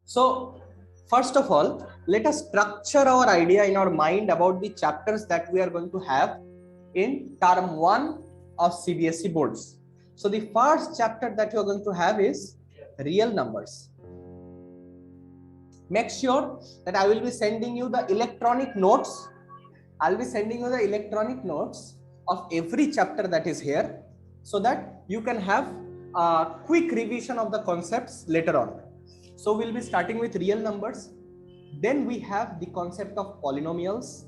So, first of all, let us structure our idea in our mind about the chapters that we are going to have in term 1 of CBSE boards. So, the first chapter that you are going to have is real numbers. Make sure that I will be sending you the electronic notes. I'll be sending you the electronic notes of every chapter that is here so that you can have a quick revision of the concepts later on. So we'll be starting with real numbers. Then we have the concept of polynomials.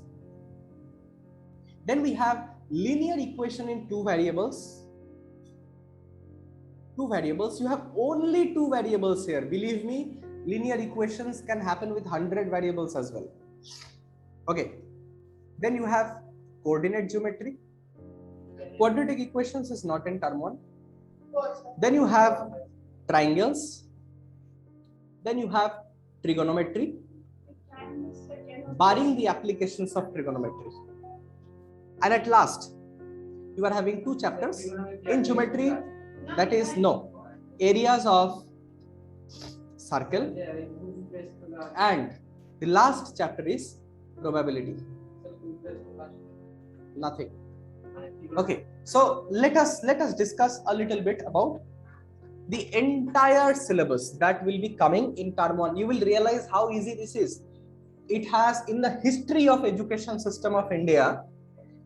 Then we have linear equation in two variables. You have only two variables here. Believe me, linear equations can happen with 100 variables as well. Okay. Then you have coordinate geometry. Quadratic equations is not in term 1. Then you have triangles. Then you have trigonometry, barring the applications of trigonometry. And at last, you are having two chapters in geometry, that is areas of circle, and the last chapter is probability. Nothing. Okay, so let us discuss a little bit about the entire syllabus that will be coming in term 1. You will realize how easy this is. It has, in the history of education system of India,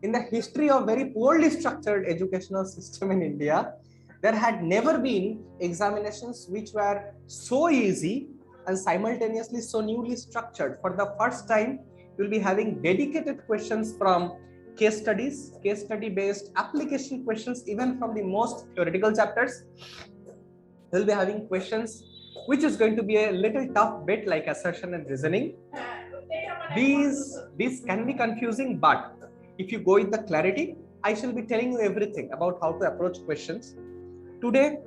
in the history of very poorly structured educational system in India, there had never been examinations which were so easy and simultaneously so newly structured. For the first time, you will be having dedicated questions from case studies, case study based application questions, even from the most theoretical chapters. You will be having questions which is going to be a little tough bit, like assertion and reasoning. These can be confusing, but if you go with the clarity, I shall be telling you everything about how to approach questions. Today,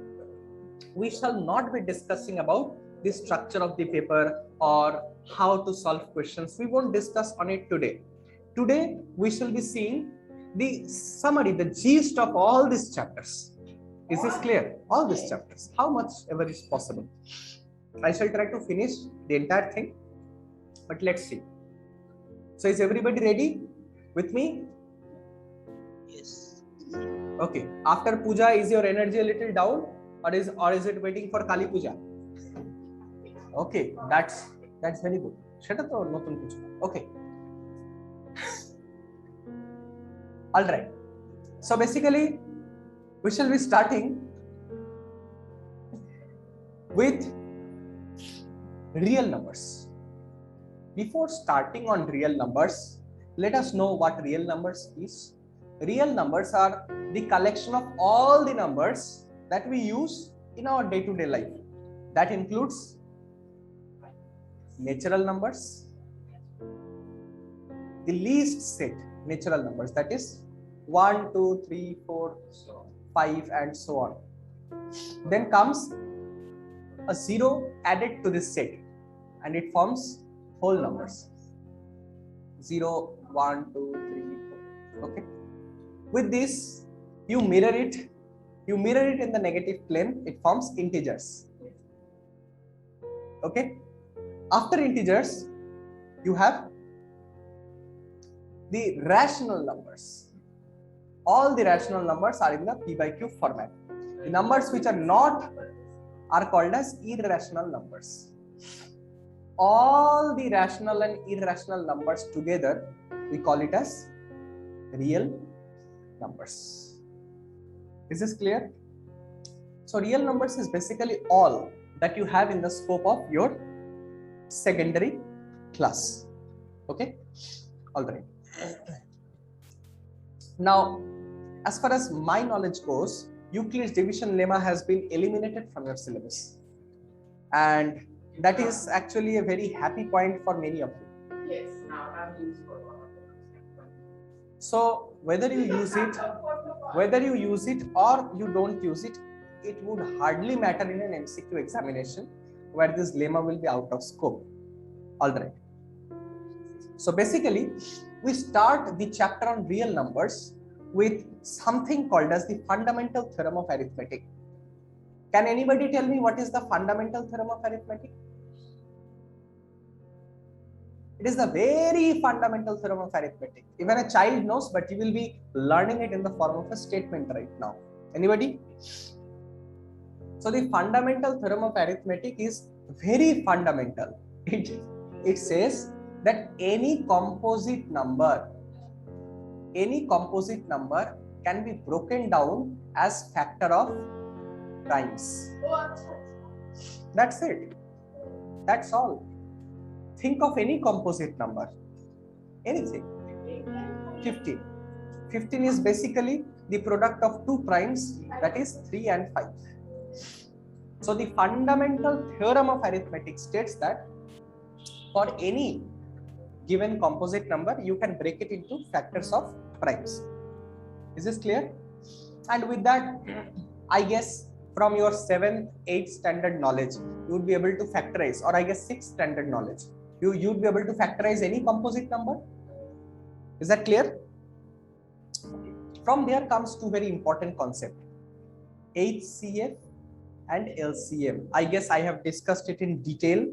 we shall not be discussing about the structure of the paper or how to solve questions. We won't discuss on it today. Today, we shall be seeing the summary, the gist of all these chapters. Is this clear? All these chapters, how much ever is possible. I shall try to finish the entire thing, but let's see. So is everybody ready with me? Yes. Okay. After puja, is your energy a little down, or is it waiting for Kali Puja? Okay, that's very good. Okay. All right. So basically, we shall be starting with real numbers. Before starting on real numbers, let us know what real numbers is. Real numbers are the collection of all the numbers that we use in our day-to-day life. That includes natural numbers, the least set natural numbers, that is 1, 2, 3, 4, 5 and so on. Then comes a 0 added to this set and it forms whole numbers. 0, 1, 2, 3, 4. Okay. With this, you mirror it in the negative plane, it forms integers. Okay. After integers, you have the rational numbers. All the rational numbers are in the p by q format. The numbers which are not are called as irrational numbers. All the rational and irrational numbers together, we call it as real numbers. Is this clear? So real numbers is basically all that you have in the scope of your secondary class. Okay? All right. Now, as far as my knowledge goes, Euclid's division lemma has been eliminated from your syllabus. And that is actually a very happy point for many of you. Yes, now I'm used for one of them. So whether you use it or you don't use it, it would hardly matter in an MCQ examination where this lemma will be out of scope. All right. So basically, we start the chapter on real numbers with something called as the fundamental theorem of arithmetic. Can anybody tell me what is the fundamental theorem of arithmetic? It is the very fundamental theorem of arithmetic. Even a child knows, but you will be learning it in the form of a statement right now. Anybody? So the fundamental theorem of arithmetic is very fundamental. It says that any composite number can be broken down as factor of primes. That's it. That's all. Think of any composite number. Anything. 15. 15 is basically the product of two primes, that is 3 and 5. So the fundamental theorem of arithmetic states that for any given composite number, you can break it into factors of primes. Is this clear? And with that, I guess from your 7th, 8th standard knowledge, you would be able to factorize, or I guess 6th standard knowledge, you'd be able to factorize any composite number. Is that clear? From there comes two very important concepts, HCF and LCM. I guess I have discussed it in detail.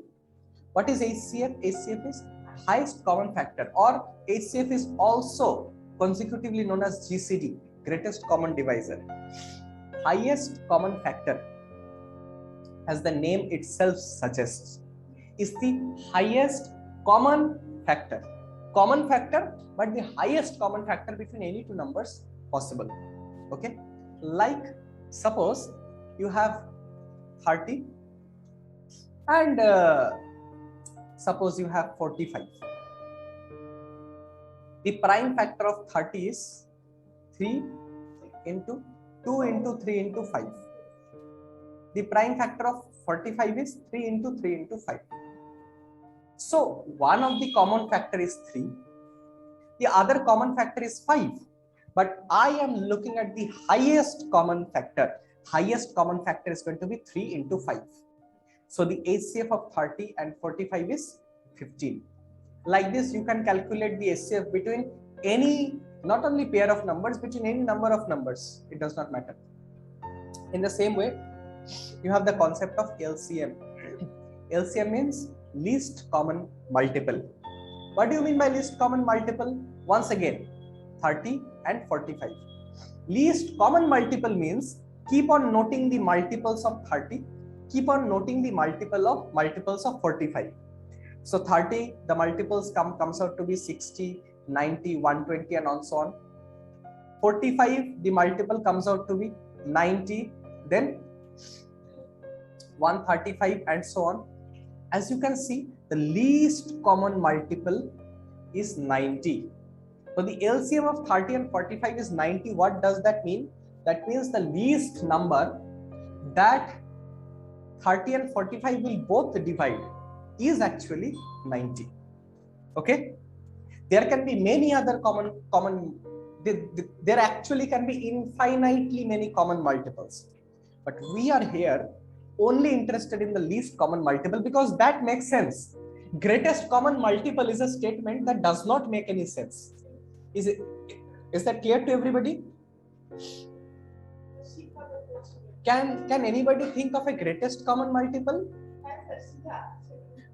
What is HCF? HCF is highest common factor, or HCF is also consecutively known as GCD, greatest common divisor. Highest common factor, as the name itself suggests, is the highest common factor. Common factor, but the highest common factor between any two numbers possible. Okay, like suppose you have 30 and suppose you have 45. The prime factor of 30 is 3 into 2 into 3 into 5. The prime factor of 45 is 3 into 3 into 5. So one of the common factor is 3. The other common factor is 5. But I am looking at the highest common factor. Highest common factor is going to be 3 into 5. So the HCF of 30 and 45 is 15. Like this, you can calculate the HCF between any, not only pair of numbers, between any number of numbers. It does not matter. In the same way, you have the concept of LCM. LCM means least common multiple. What do you mean by least common multiple? Once again, 30 and 45. Least common multiple means keep on noting the multiples of 30, keep on noting the multiples of 45. So 30, the multiples comes out to be 60, 90, 120 and on so on. 45, the multiple comes out to be 90, then 135 and so on. As you can see, the least common multiple is 90. So the LCM of 30 and 45 is 90. What does that mean? That means the least number that 30 and 45 will both divide is actually 90. Okay? There can be many other there actually can be infinitely many common multiples. But we are here only interested in the least common multiple because that makes sense. Greatest common multiple is a statement that does not make any sense. Is that clear to everybody? Can anybody think of a greatest common multiple?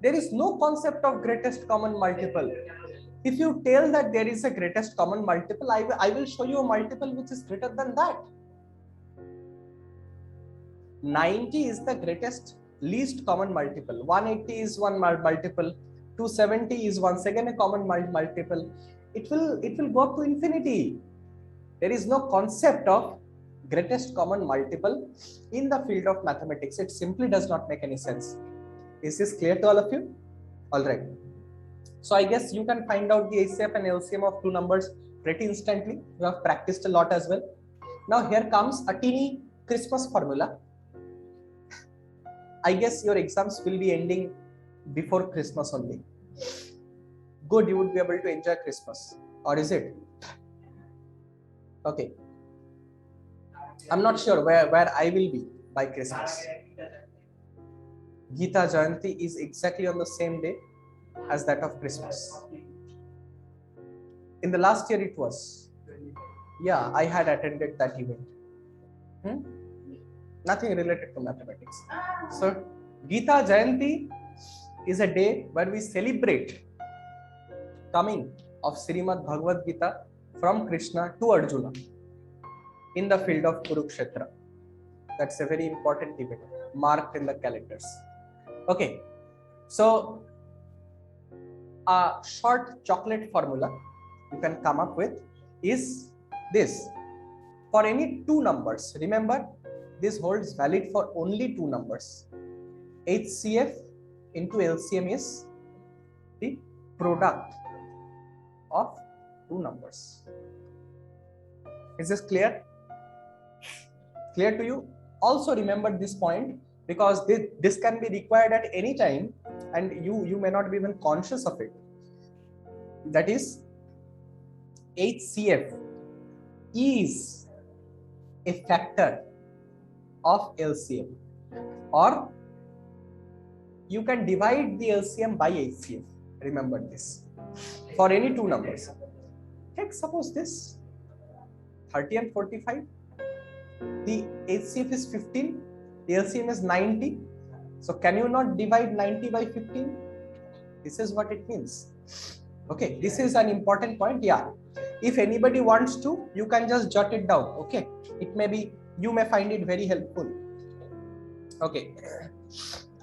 There is no concept of greatest common multiple. If you tell that there is a greatest common multiple, I will show you a multiple which is greater than that. 90 is the greatest least common multiple. 180 is one multiple. 270 is once again a common multiple. It will go up to infinity. There is no concept of greatest common multiple in the field of mathematics. It simply does not make any sense. Is this clear to all of you? All right. So I guess you can find out the HCF and LCM of two numbers pretty instantly. You have practiced a lot as well. Now here comes a teeny Christmas formula. I guess your exams will be ending before Christmas only. Good, you would be able to enjoy Christmas. Or is it? Okay. I'm not sure where I will be by Christmas. Gita Jayanti is exactly on the same day as that of Christmas. In the last year it was. Yeah, I had attended that event. Nothing related to mathematics. So Gita Jayanti is a day where we celebrate coming of Srimad Bhagavad Gita from Krishna to Arjuna in the field of Kurukshetra. That's a very important event marked in the calendars. Okay, so a short chocolate formula you can come up with is this. For any two numbers, remember this holds valid for only two numbers. HCF into LCM is the product of two numbers. Is this clear? Clear to you? Also remember this point, because this can be required at any time and you may not be even conscious of it. That is, HCF is a factor of LCM, or you can divide the LCM by HCF. Remember this for any two numbers. Take suppose this 30 and 45. The HCF is 15, the LCM is 90. So can you not divide 90 by 15? This is what it means. Okay, this is an important point. Yeah, if anybody wants to, you can just jot it down. Okay, it may be, you may find it very helpful. Okay,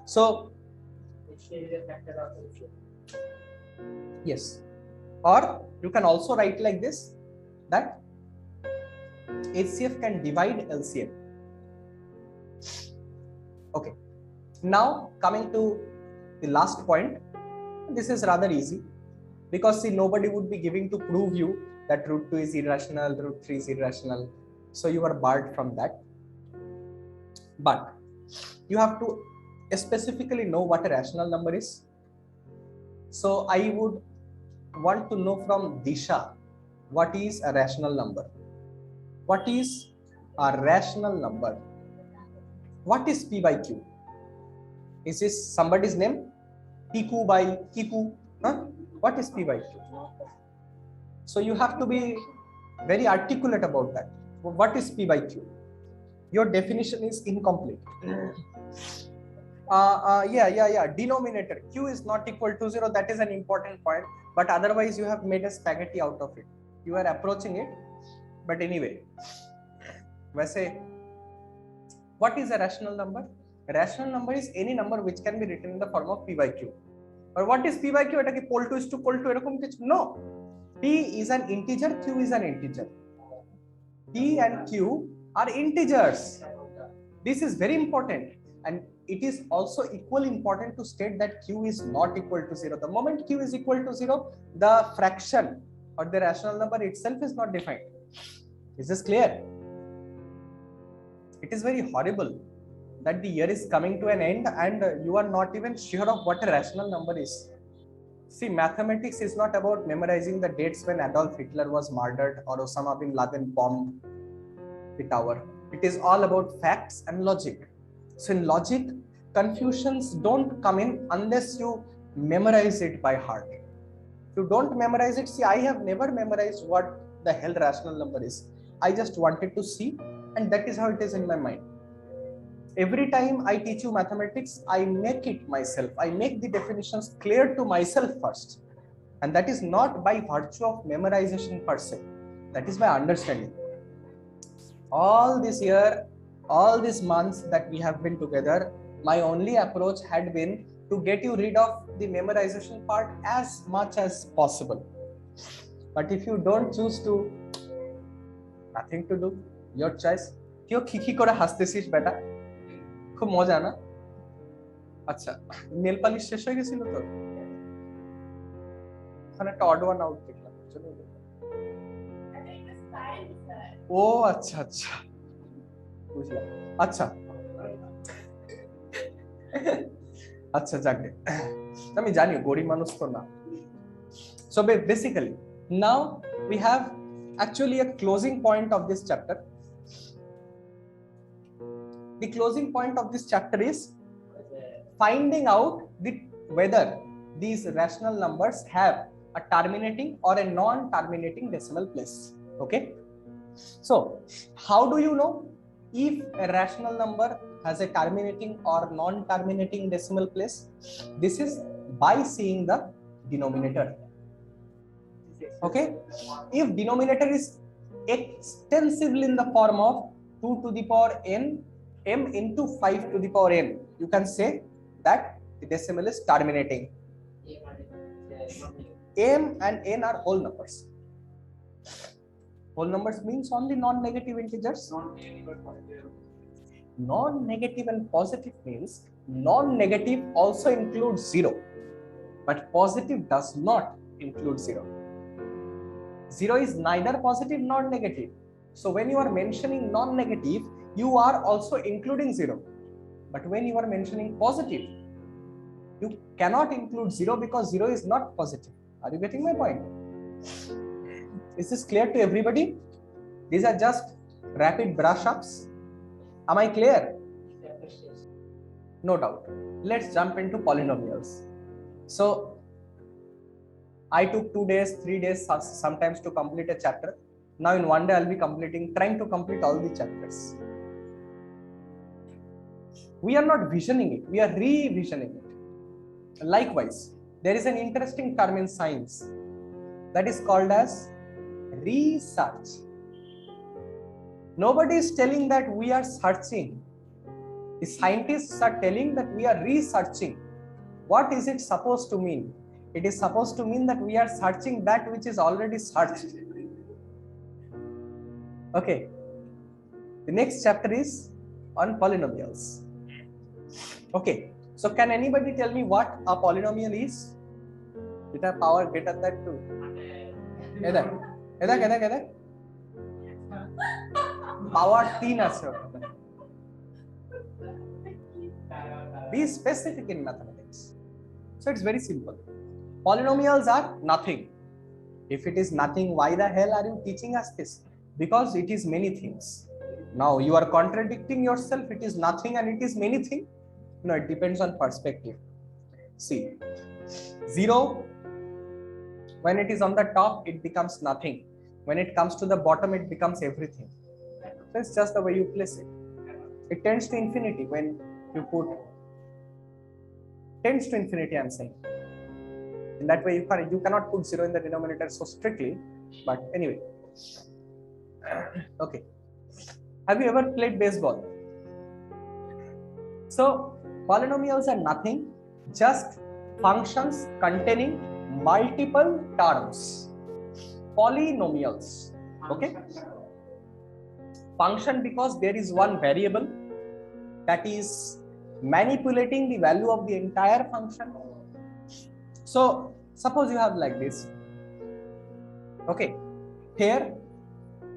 so yes, or you can also write like this, that HCF can divide LCM. Okay, now coming to the last point. This is rather easy, because see, nobody would be giving to prove you that root 2 is irrational, root 3 is irrational, so you are barred from that. But you have to specifically know what a rational number is. So I would want to know from Disha, what is a rational number? What is a rational number? What is P by Q? Is this somebody's name? Piku by Kiku? Huh? What is P by Q? So you have to be very articulate about that. What is P by Q? Your definition is incomplete. Denominator. Q is not equal to 0. That is an important point. But otherwise, you have made a spaghetti out of it. You are approaching it. But anyway, what is a rational number? A rational number is any number which can be written in the form of P by Q. Or what is P by Q? It is pole 2 is to pole 2. No. P is an integer, Q is an integer. P and Q are integers. This is very important. And it is also equally important to state that Q is not equal to 0. The moment Q is equal to 0, the fraction or the rational number itself is not defined. Is this clear? It is very horrible that the year is coming to an end and you are not even sure of what a rational number is. See, mathematics is not about memorizing the dates when Adolf Hitler was murdered or Osama bin Laden bombed the tower. It is all about facts and logic. So in logic, confusions don't come in unless you memorize it by heart. If you don't memorize it, see, I have never memorized what the hell rational number is. I just wanted to see, and that is how it is in my mind. Every time I teach you mathematics, I make it myself. I make the definitions clear to myself first. And that is not by virtue of memorization per se. That is by understanding. All this year, all these months that we have been together, my only approach had been to get you rid of the memorization part as much as possible. But if you don't choose to, nothing to do, your choice. Kyo khikhi kore hastesish beta? খুব মজা না? আচ্ছা, nail polish শেষ হয়ে গেছিল তো? ওখানে একটা অড ওয়ান আউট দেখলাম। ও আচ্ছা আচ্ছা, বুঝলাম। আচ্ছা আচ্ছা, যাকে আমি জানি গরিব মানুষ তো না। So basically, now we have actually a closing point of this chapter. The closing point of this chapter is finding out whether these rational numbers have a terminating or a non-terminating decimal place. Okay. So how do you know if a rational number has a terminating or non-terminating decimal place? This is by seeing the denominator. Okay, if denominator is extensively in the form of 2 to the power n m into 5 to the power n, you can say that the decimal is terminating. M and n are whole numbers. Whole numbers means only non-negative integers. Non-negative and positive means non-negative also includes 0, but positive does not include 0. 0 is neither positive nor negative. So when you are mentioning non-negative, you are also including 0. But when you are mentioning positive, you cannot include 0 because 0 is not positive. Are you getting my point? Is this clear to everybody? These are just rapid brush ups. Am I clear? No doubt. Let's jump into polynomials. So I took 2 days, 3 days sometimes to complete a chapter. Now in one day I'll be trying to complete all the chapters. We are not visioning it, we are revisioning it. Likewise, there is an interesting term in science that is called as research. Nobody is telling that we are searching. The scientists are telling that we are researching. What is it supposed to mean? It is supposed to mean that we are searching that which is already searched. Okay. The next chapter is on polynomials. Okay. So can anybody tell me what a polynomial is? Beta power greater than 2. Either. Power 3 আছে. Be specific in mathematics. So it's very simple. Polynomials are nothing. If it is nothing, why the hell are you teaching us this? Because it is many things. Now you are contradicting yourself. It is nothing and it is many things. No, it depends on perspective. See, 0, when it is on the top, it becomes nothing. When it comes to the bottom, it becomes everything. So it's just the way you place it. It tends to infinity when you put tends to infinity, I'm saying. In that way, you cannot put 0 in the denominator so strictly. But anyway. Okay. Have you ever played baseball? So polynomials are nothing, just functions containing multiple terms. Polynomials. Okay. Function because there is one variable that is manipulating the value of the entire function. So suppose you have like this. Okay. Here,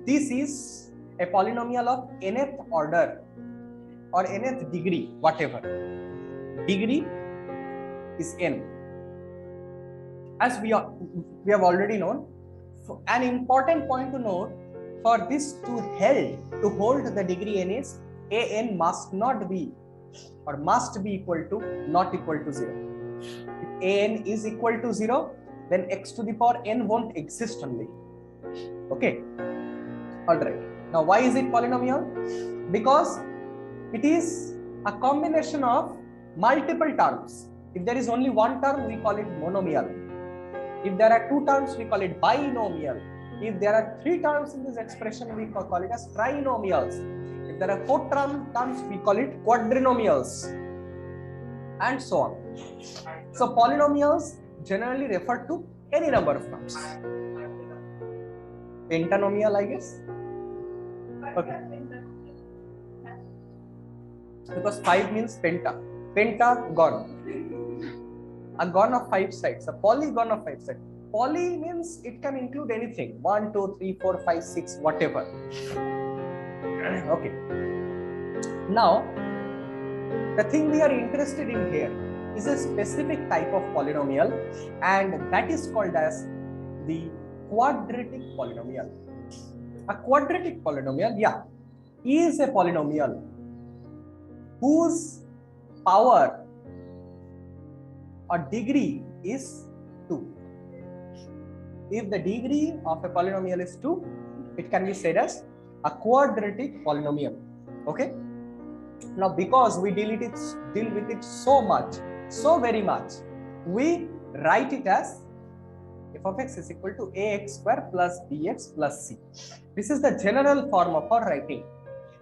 this is a polynomial of nth order or nth degree, whatever. Degree is n. As we have already known, an important point to note, for this to hold the degree n is an must not be or must be equal to not equal to 0. If an is equal to 0, then x to the power n won't exist only. Okay. All right. Now, why is it polynomial? Because it is a combination of multiple terms. If there is only one term, we call it monomial. If there are 2 terms, we call it binomial. If there are 3 terms in this expression, we call it as trinomials. If there are 4 terms, we call it quadrinomials, and so on. So polynomials generally refer to any number of terms. Pentanomial, I guess. Okay. Because 5 means penta. Pentagon. A gon of 5 sides. A polygon of 5 sides. Poly means it can include anything. 1, 2, 3, 4, 5, 6, whatever. Okay. Now, the thing we are interested in here is a specific type of polynomial, and that is called as the quadratic polynomial. A quadratic polynomial, yeah, is a polynomial whose power or degree is 2. If the degree of a polynomial is 2, it can be said as a quadratic polynomial. Okay. Now, because we deal with it so very much, we write it as f of x is equal to ax square plus bx plus c. This is the general form of our writing.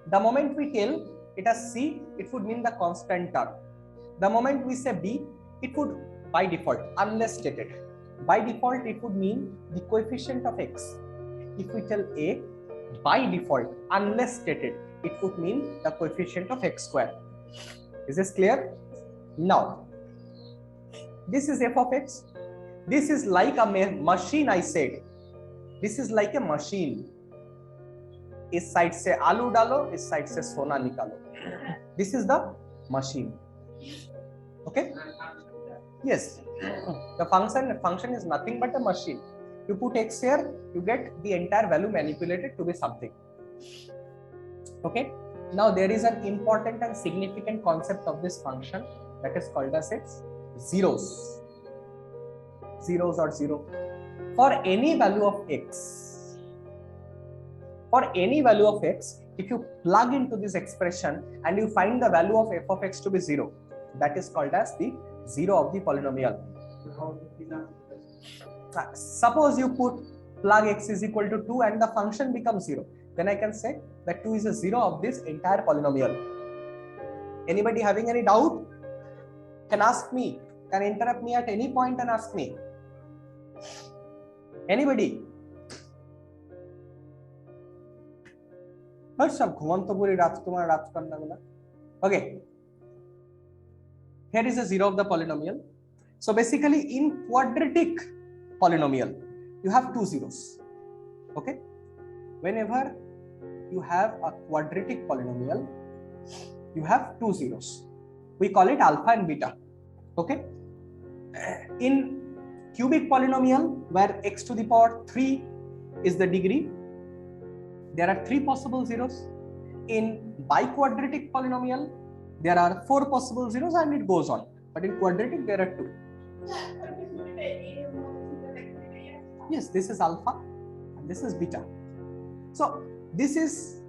The moment we tell it as c, it would mean the constant term. The moment we say b, it would by default, unless stated, by default it would mean the coefficient of x. If we tell a, by default, unless stated, it would mean the coefficient of x square. Is this clear? Now, this is f of x. This is like a machine, I said. This is like a machine. इस side से आलू डालो, इस side से सोना निकालो. This is the machine. Okay? Yes. The function is nothing but a machine. You put x here, you get the entire value manipulated to be something. Okay? Now there is an important and significant concept of this function that is called as its zeros. Zeros or zero. For any value of x, if you plug into this expression and you find the value of f of x to be 0, that is called as the zero of the polynomial. Suppose you put plug x is equal to 2 and the function becomes 0, then I can say that 2 is a zero of this entire polynomial. Anybody having any doubt can ask me, can interrupt me at any point and ask me. Anybody? Okay. Here is a zero of the polynomial. So basically in quadratic polynomial, you have two zeros. Okay. Whenever you have a quadratic polynomial, you have two zeros. We call it alpha and beta. Okay. In cubic polynomial, where x to the power 3 is the degree, there are 3 possible zeros. In biquadratic polynomial, there are 4 possible zeros and it goes on. But in quadratic, there are 2. Yes, this is alpha and this is beta. So this is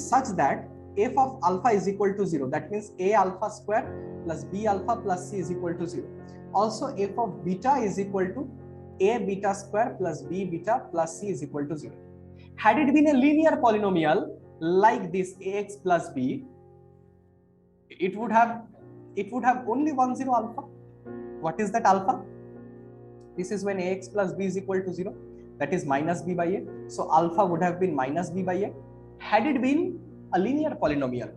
such that f of alpha is equal to 0. That means a alpha square plus b alpha plus c is equal to 0. Also, f of beta is equal to a beta square plus b beta plus c is equal to 0. Had it been a linear polynomial like this ax plus b, it would have only one zero alpha. What is that alpha? This is when ax plus b is equal to 0. That is minus b by a. So alpha would have been minus b by a. Had it been a linear polynomial,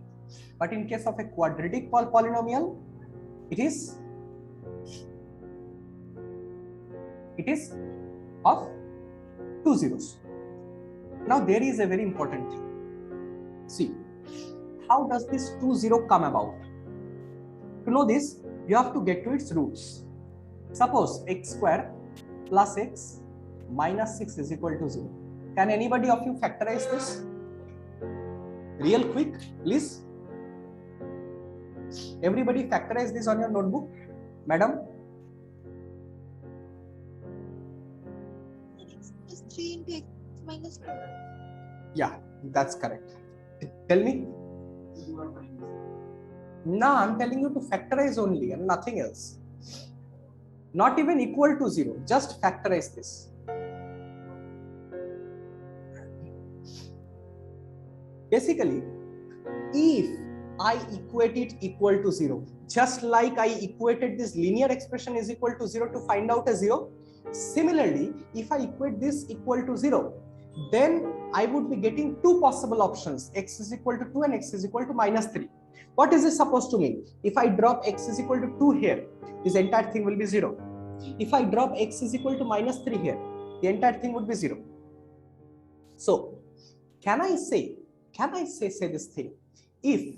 but in case of a quadratic polynomial, it is of 2 zeros. Now there is a very important thing. See, how does this 2 0 come about? To know this, you have to get to its roots. Suppose x square plus x minus 6 is equal to 0. Can anybody of you factorize this? Real quick, please. Everybody factorize this on your notebook. Madam? X plus 3 into x minus 2. Yeah, that's correct. Tell me. No, I'm telling you to factorize only and nothing else. Not even equal to 0. Just factorize this. Basically, if I equate it equal to 0, just like I equated this linear expression is equal to 0 to find out a 0, similarly, if I equate this equal to 0, then I would be getting two possible options, x is equal to 2 and x is equal to minus 3. What is this supposed to mean? If I drop x is equal to 2 here, this entire thing will be 0. If I drop x is equal to minus 3 here, the entire thing would be 0. So, can I say this thing? If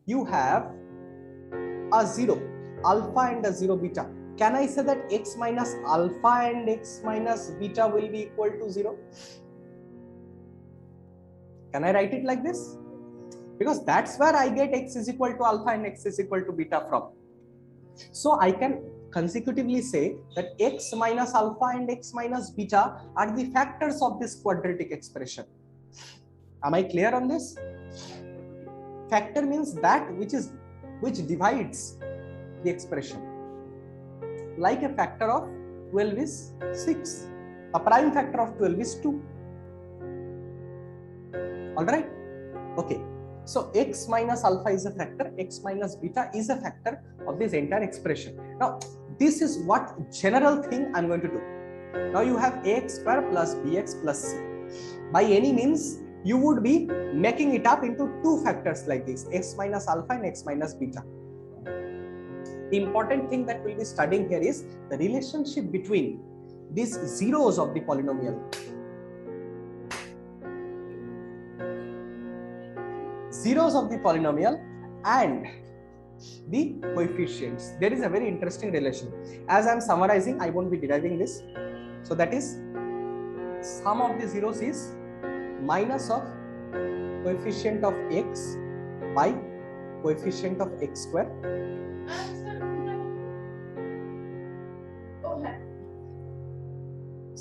you have a 0 alpha and a 0 beta, can I say that x minus alpha and x minus beta will be equal to 0? Can I write it like this? Because that's where I get x is equal to alpha and x is equal to beta from. So I can consecutively say that x minus alpha and x minus beta are the factors of this quadratic expression. Am I clear on this? Factor means that which divides the expression. Like a factor of 12 is 6. A prime factor of 12 is 2. All right. Okay. So x minus alpha is a factor, x minus beta is a factor of this entire expression. Now, this is what general thing I'm going to do. Now you have ax square plus bx plus c. By any means, you would be making it up into two factors like this, x minus alpha and x minus beta. The important thing that we'll be studying here is the relationship between these zeros of the polynomial. Zeros of the polynomial and the coefficients. There is a very interesting relation. As I am summarizing, I won't be deriving this. So that is sum of the zeros is minus of coefficient of x by coefficient of x square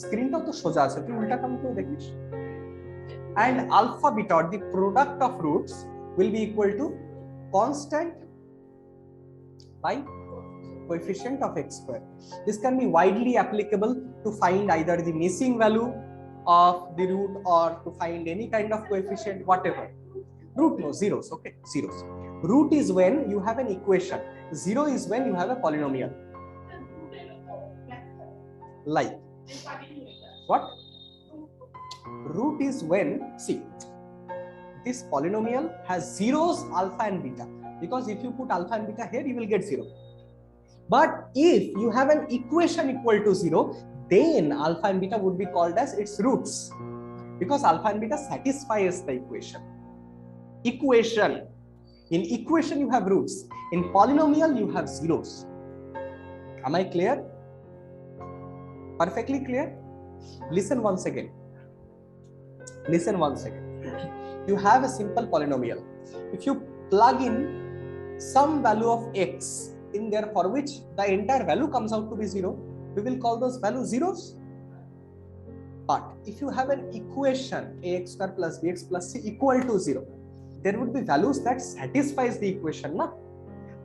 স্ক্রিনটা তো সোজা আছে তুই উল্টা কাম করে দেখিস and alpha beta or the product of roots will be equal to constant by coefficient of x square. This can be widely applicable to find either the missing value of the root or to find any kind of coefficient, whatever. Root no, zeros, okay, zeros. Root is when you have an equation. Zero is when you have a polynomial. Like what? Root is when, see, this polynomial has zeros, alpha and beta, because if you put alpha and beta here, you will get 0. But if you have an equation equal to 0, then alpha and beta would be called as its roots, because alpha and beta satisfies the equation. In equation you have roots, in polynomial you have zeros. Am I clear? Perfectly clear? Listen once again. You have a simple polynomial. If you plug in some value of x in there for which the entire value comes out to be 0, we will call those values zeros. But if you have an equation ax square plus bx plus c equal to 0, there would be values that satisfies the equation, na?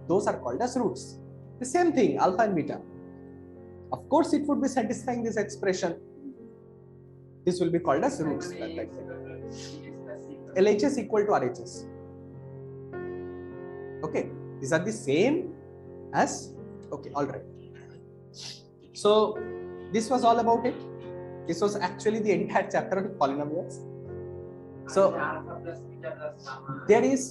Those are called as roots. The same thing, alpha and beta. Of course, it would be satisfying this expression. This will be called as roots. LHS equal to RHS. Okay, these are the same as, okay, all right. So this was all about it. This was actually the entire chapter of polynomials. So there is,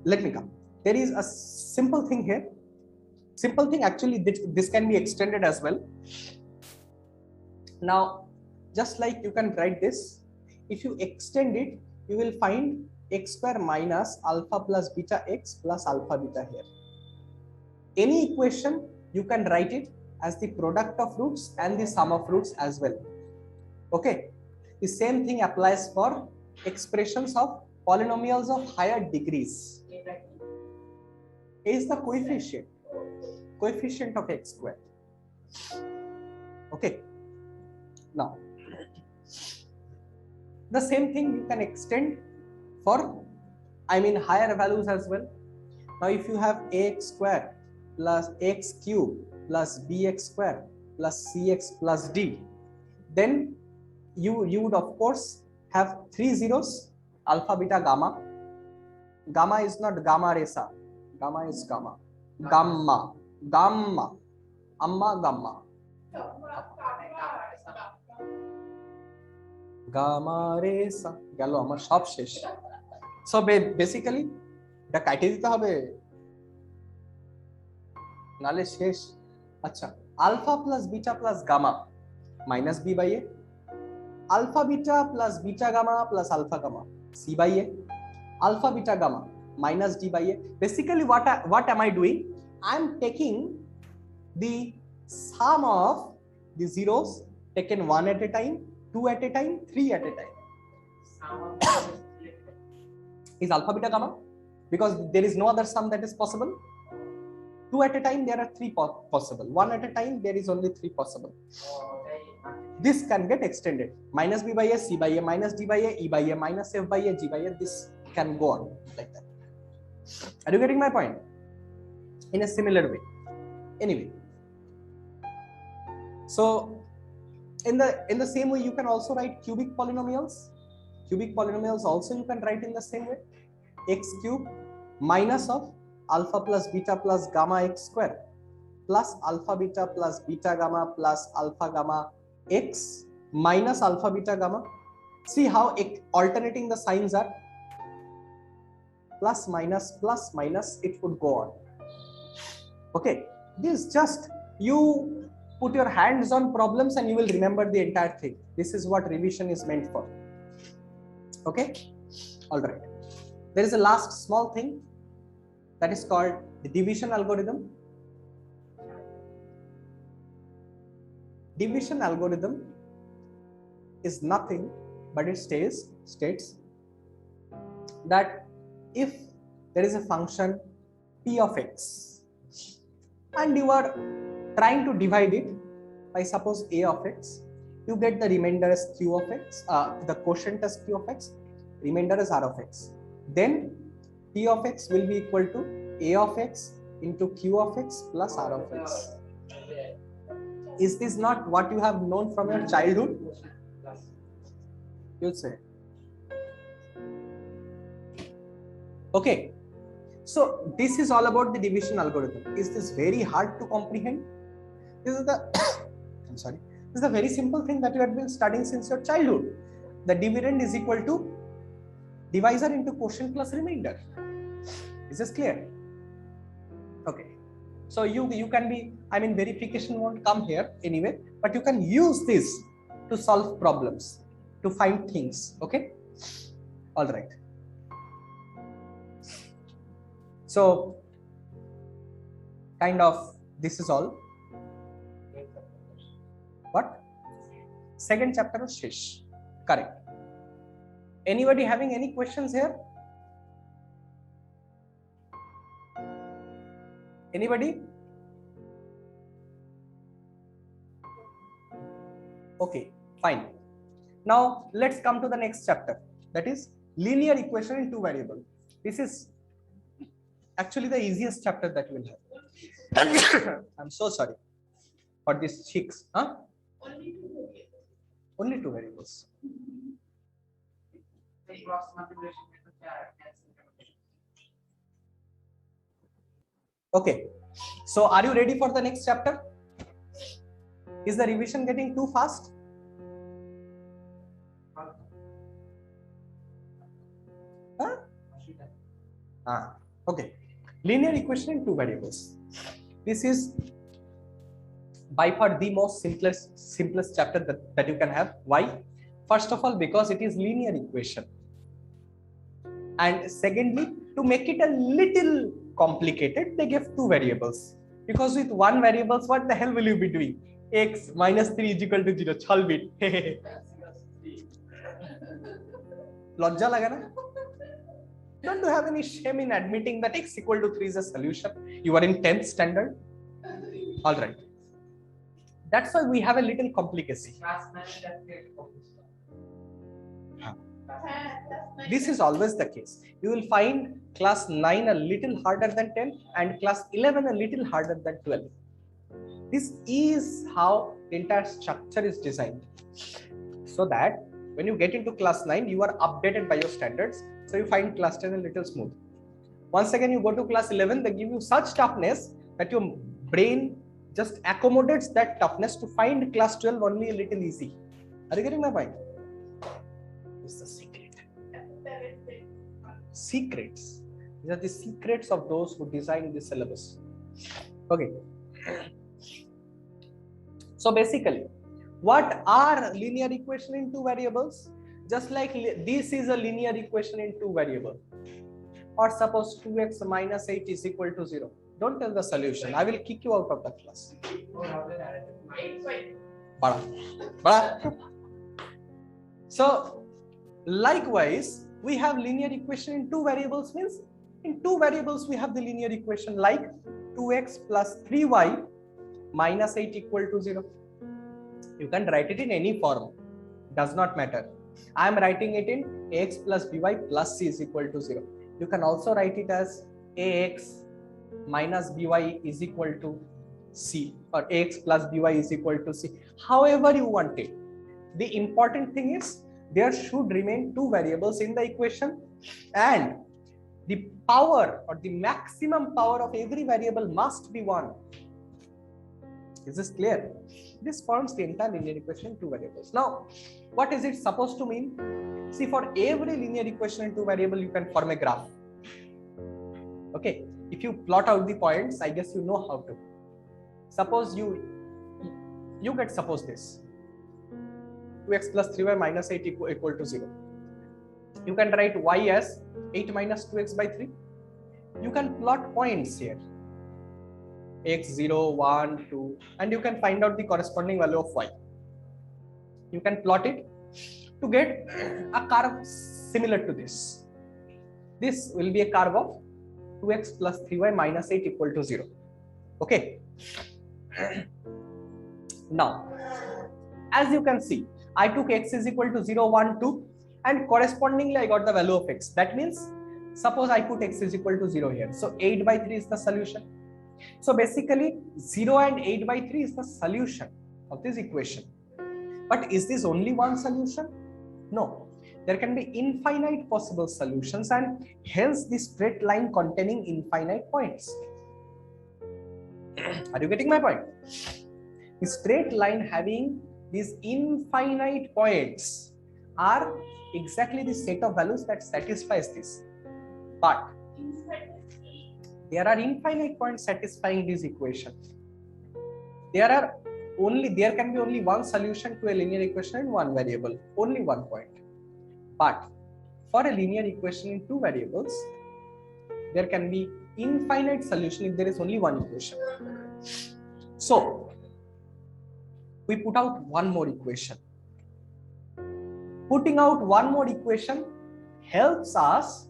let me come. There is a simple thing here. Simple thing, actually this can be extended as well. Now, just like you can write this, if you extend it, you will find x square minus alpha plus beta x plus alpha beta here. Any equation, you can write it as the product of roots and the sum of roots as well. Okay. The same thing applies for expressions of polynomials of higher degrees. A is the coefficient of x square. Okay. Now, the same thing you can extend for, higher values as well. Now, if you have ax square plus x cube plus bx square plus cx plus d, then you would of course have 3 zeros, alpha, beta, gamma. Gamma is not gamma resa. Gamma is gamma. Gamma. Amma, gamma. Gamma resa. Galo amar সব শেষ. So basically এটা কাটিয়ে দিতে হবে নালে শেষ. আচ্ছা, alpha plus beta plus gamma minus b by a. Alpha beta plus beta gamma plus alpha gamma c by a. Alpha beta gamma minus d by a. Basically what am I doing? I am taking the sum of the zeros taken 1 at a time, 2 at a time, 3 at a time. Is alpha beta gamma, because there is no other sum that is possible. 2 at a time there are 3 possible. 1 at a time there is only 3 possible. This can get extended. Minus b by a, c by a, minus d by a, e by a, minus f by a, g by a. This can go on like that. Are you getting my point? In a similar way. Anyway, So in the same way, you can also write cubic polynomials. Cubic polynomials also you can write in the same way. X cube minus of alpha plus beta plus gamma x square plus alpha beta plus beta gamma plus alpha gamma x minus alpha beta gamma. See how alternating the signs are, plus minus, it would go on. Okay, this just you put your hands on problems and you will remember the entire thing. This is what revision is meant for. Okay, all right. There is a last small thing that is called the division algorithm. Division algorithm is nothing but it states that if there is a function p of x and you are trying to divide it by suppose a of x, you get the remainder as q of x, the quotient as q of x, remainder as r of x. Then p of x will be equal to a of x into q of x plus r of x. Is this not what you have known from your childhood? You'll say. Okay, so this is all about the division algorithm. Is this very hard to comprehend? This is the I'm sorry. This is a very simple thing that you have been studying since your childhood. The dividend is equal to divisor into quotient plus remainder. Is this clear? Okay. So you can be, I mean, verification won't come here anyway, but you can use this to solve problems, to find things. Okay. All right. So kind of this is all. What? Second chapter of Shish. Correct. Anybody having any questions here? Anybody? Okay, fine. Now let's come to the next chapter, that is linear equation in two variables. This is actually the easiest chapter that we'll have. I'm so sorry for these cheeks. Huh? Only two variables. Okay, so are you ready for the next chapter? Is the revision getting too fast? Huh? Okay, linear equation in two variables. This is by far the most simplest chapter that you can have. Why? First of all, because it is linear equation. And secondly, to make it a little complicated, they give two variables. Because with one variables, what the hell will you be doing? X minus 3 is equal to 0. Chal bit. Lajja laga na? Don't you have any shame in admitting that x equal to 3 is a solution? You are in 10th standard. All right. That's why we have a little complicacy. This is always the case. You will find class 9 a little harder than 10 and class 11 a little harder than 12. This is how the entire structure is designed. So that when you get into class 9, you are updated by your standards. So you find class 10 a little smooth. Once again, you go to class 11, they give you such toughness that your brain just accommodates that toughness to find class 12 only a little easy. Are you getting my point? It's the secret. Secrets. These are the secrets of those who design the syllabus. Okay. So basically, what are linear equation in two variables? Just like this is a linear equation in two variables. Or suppose 2x minus 8 is equal to 0. Don't tell the solution. I will kick you out of the class. So likewise, we have linear equation in two variables, means in two variables we have the linear equation like 2x plus 3y minus 8 equal to 0. You can write it in any form, does not matter. I am writing it in ax plus by plus c is equal to 0. You can also write it as ax minus by is equal to c. or ax plus by is equal to c, however you want it. The important thing is there should remain two variables in the equation, and the power or the maximum power of every variable must be 1. Is this clear? This forms the entire linear equation in two variables. Now what is it supposed to mean? See, for every linear equation in two variable you can form a graph. Okay, if you plot out the points, I guess you know how to. Suppose you get, suppose this 2x plus 3y minus 8 equal to 0. You can write y as 8 minus 2x by 3. You can plot points here, x 0, 1, 2, and you can find out the corresponding value of y. You can plot it to get a curve similar to this. This will be a curve of 2x plus 3y minus 8 equal to 0. Okay. Now, as you can see, I took x is equal to 0, 1, 2, and correspondingly I got the value of x. That means, suppose I put x is equal to 0 here. So 8 by 3 is the solution. So basically 0 and 8 by 3 is the solution of this equation. But is this only one solution? No. There can be infinite possible solutions, and hence the straight line containing infinite points. Are you getting my point? The straight line having these infinite points are exactly the set of values that satisfies this. But there are infinite points satisfying this equation. There can be only one solution to a linear equation in one variable, only one point. But for a linear equation in two variables, there can be infinite solution if there is only one equation. So we put out one more equation. Putting out one more equation helps us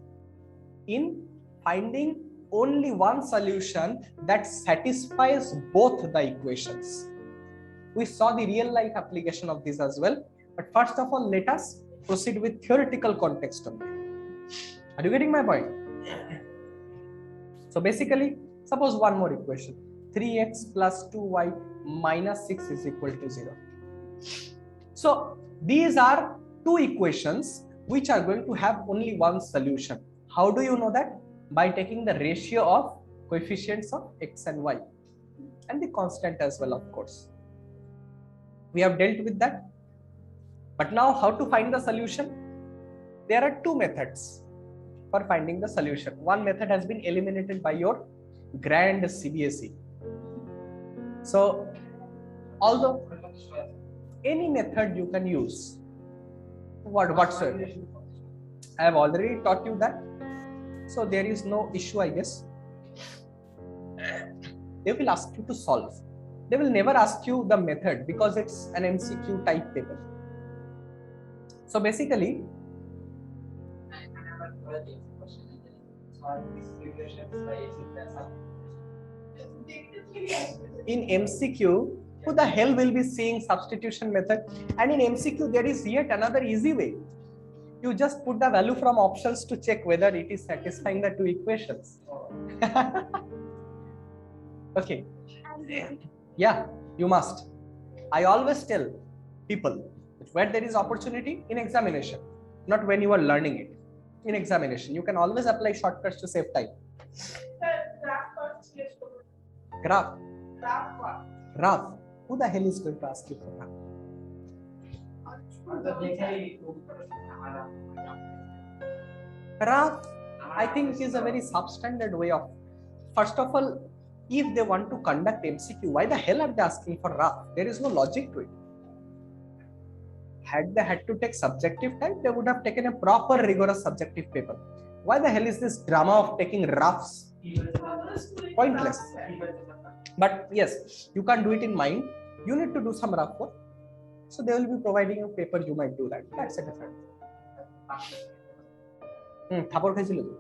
in finding only one solution that satisfies both the equations. We saw the real life application of this as well, but first of all, let us proceed with theoretical context only. Are you getting my point? So basically, suppose one more equation, 3x plus 2y minus 6 is equal to 0. So these are two equations which are going to have only one solution. How do you know that? By taking the ratio of coefficients of x and y and the constant as well, of course. We have dealt with that. But now how to find the solution? There are two methods for finding the solution. One method has been eliminated by your grand CBSE. So although any method you can use, whatsoever. I have already taught you that. So there is no issue, I guess. They will ask you to solve. They will never ask you the method because it's an MCQ type paper. So basically, in MCQ, who the hell will be seeing substitution method? And in MCQ, there is yet another easy way. You just put the value from options to check whether it is satisfying the two equations. Okay. Yeah, you must. I always tell people where there is opportunity in examination, not when you are learning it. In examination, you can always apply shortcuts to save time. Graph. Graph. Who the hell is going to ask you for graph? Graph, I think, is a very substandard way of. First of all, if they want to conduct MCQ, why the hell are they asking for graph? There is no logic to it. Had they had to take subjective type, they would have taken a proper rigorous subjective paper. Why the hell is this drama of taking roughs? Pointless. But yes, you can't do it in mind. You need to do some rough work. So they will be providing you paper, you might do that. That's a different. Thapor khaisilo.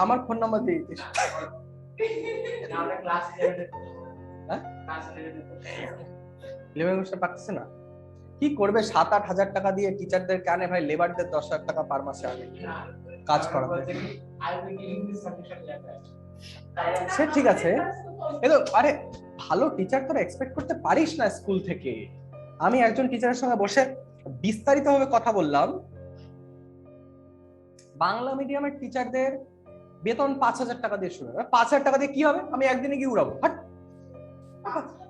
আমার phone number দিয়ে this. হ্যাঁ 11 বছর পাচ্ছে না, কি করবে? 7-8 হাজার টাকা দিয়ে টিচারদের কানে ভাই, লেবারদের 10,000 টাকা পার মাসে আগে কাজ করাবে। সে ঠিক আছে, আরে ভালো টিচার তোরা এক্সপেক্ট করতে পারিস না স্কুল থেকে। আমি একজন টিচারের সঙ্গে বসে বিস্তারিতভাবে কথা বললাম, বাংলা মিডিয়ামের টিচারদের বেতন 5,000 টাকা দিয়ে শুরু। 5,000 টাকা দিয়ে কি হবে? আমি একদিনে গিয়ে উড়াবো।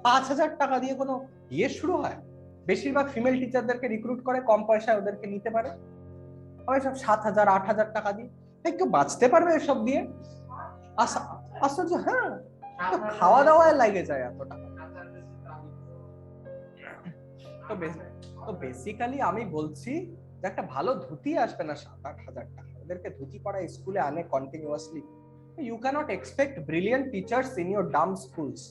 5,000 টাকা দিয়ে কোনো ইয়ে শুরু হয়? বেশিরভাগ ফিমেল টিচারদেরকে রিক্রুট করে, কম পয়সায় ওদেরকে নিতে পারে। সবাই সব 7,000 8,000 টাকা দিয়ে। কেউ বাঁচতে পারবে এসব দিয়ে? আশ্চর্য। হ্যাঁ, খাওয়া দাওয়ায় লাগে যায় এত টাকা। তো বেসিক্যালি আমি বলছি যে একটা ভালো ধুতি আসবে না 7-8 হাজার টাকা। ওদেরকে ধুতি পড়া স্কুলে আনে continuously. You cannot expect brilliant teachers in your dumb schools.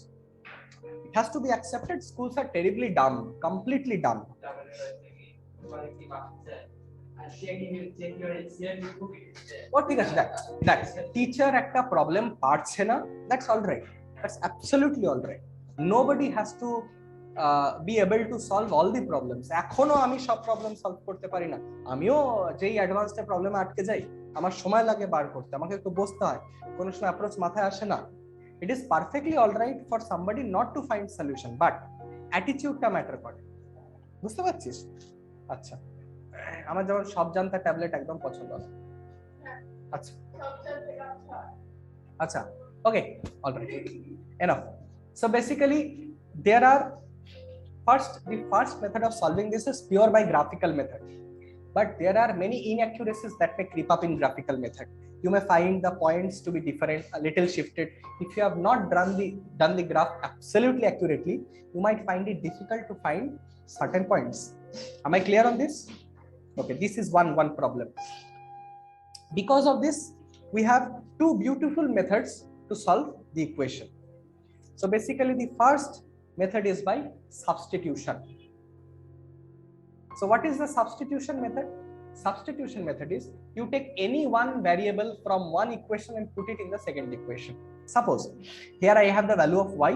It has to be accepted. Schools are terribly dumb, completely dumb. ও ঠিক আছে, দেখ টিচার একটা প্রবলেম পারছে না, that's all right, that's absolutely all right. Nobody has to be able to solve all the problems. এখনো আমি সব problem solve করতে পারি না, আমিও যেই অ্যাডভান্সড প্রবলেমে আটকে যাই, আমার সময় লাগে বার করতে, আমাকে একটু বসতে হয়, কোনো সময় অ্যাপ্রোচ মাথায় আসে না। It is perfectly all right for somebody not to find solution, but attitude-টা ম্যাটার করে, বুঝতে পারছিস? আচ্ছা, আমার যেমন সব জানতা ট্যাবলেট একদম পছন্দ না। আচ্ছা আচ্ছা, okay, all right, enough. So basically there are the first method of solving this is pure by graphical method, but there are many inaccuracies that may creep up in graphical method. You may find the points to be different, a little shifted. If you have not done the graph absolutely accurately, you might find it difficult to find certain points. Am I clear on this? Okay, this is one problem. Because of this, we have two beautiful methods to solve the equation. So basically the first method is by substitution. So what is the substitution method? Substitution method is you take any one variable from one equation and put it in the second equation. Suppose here I have the value of y.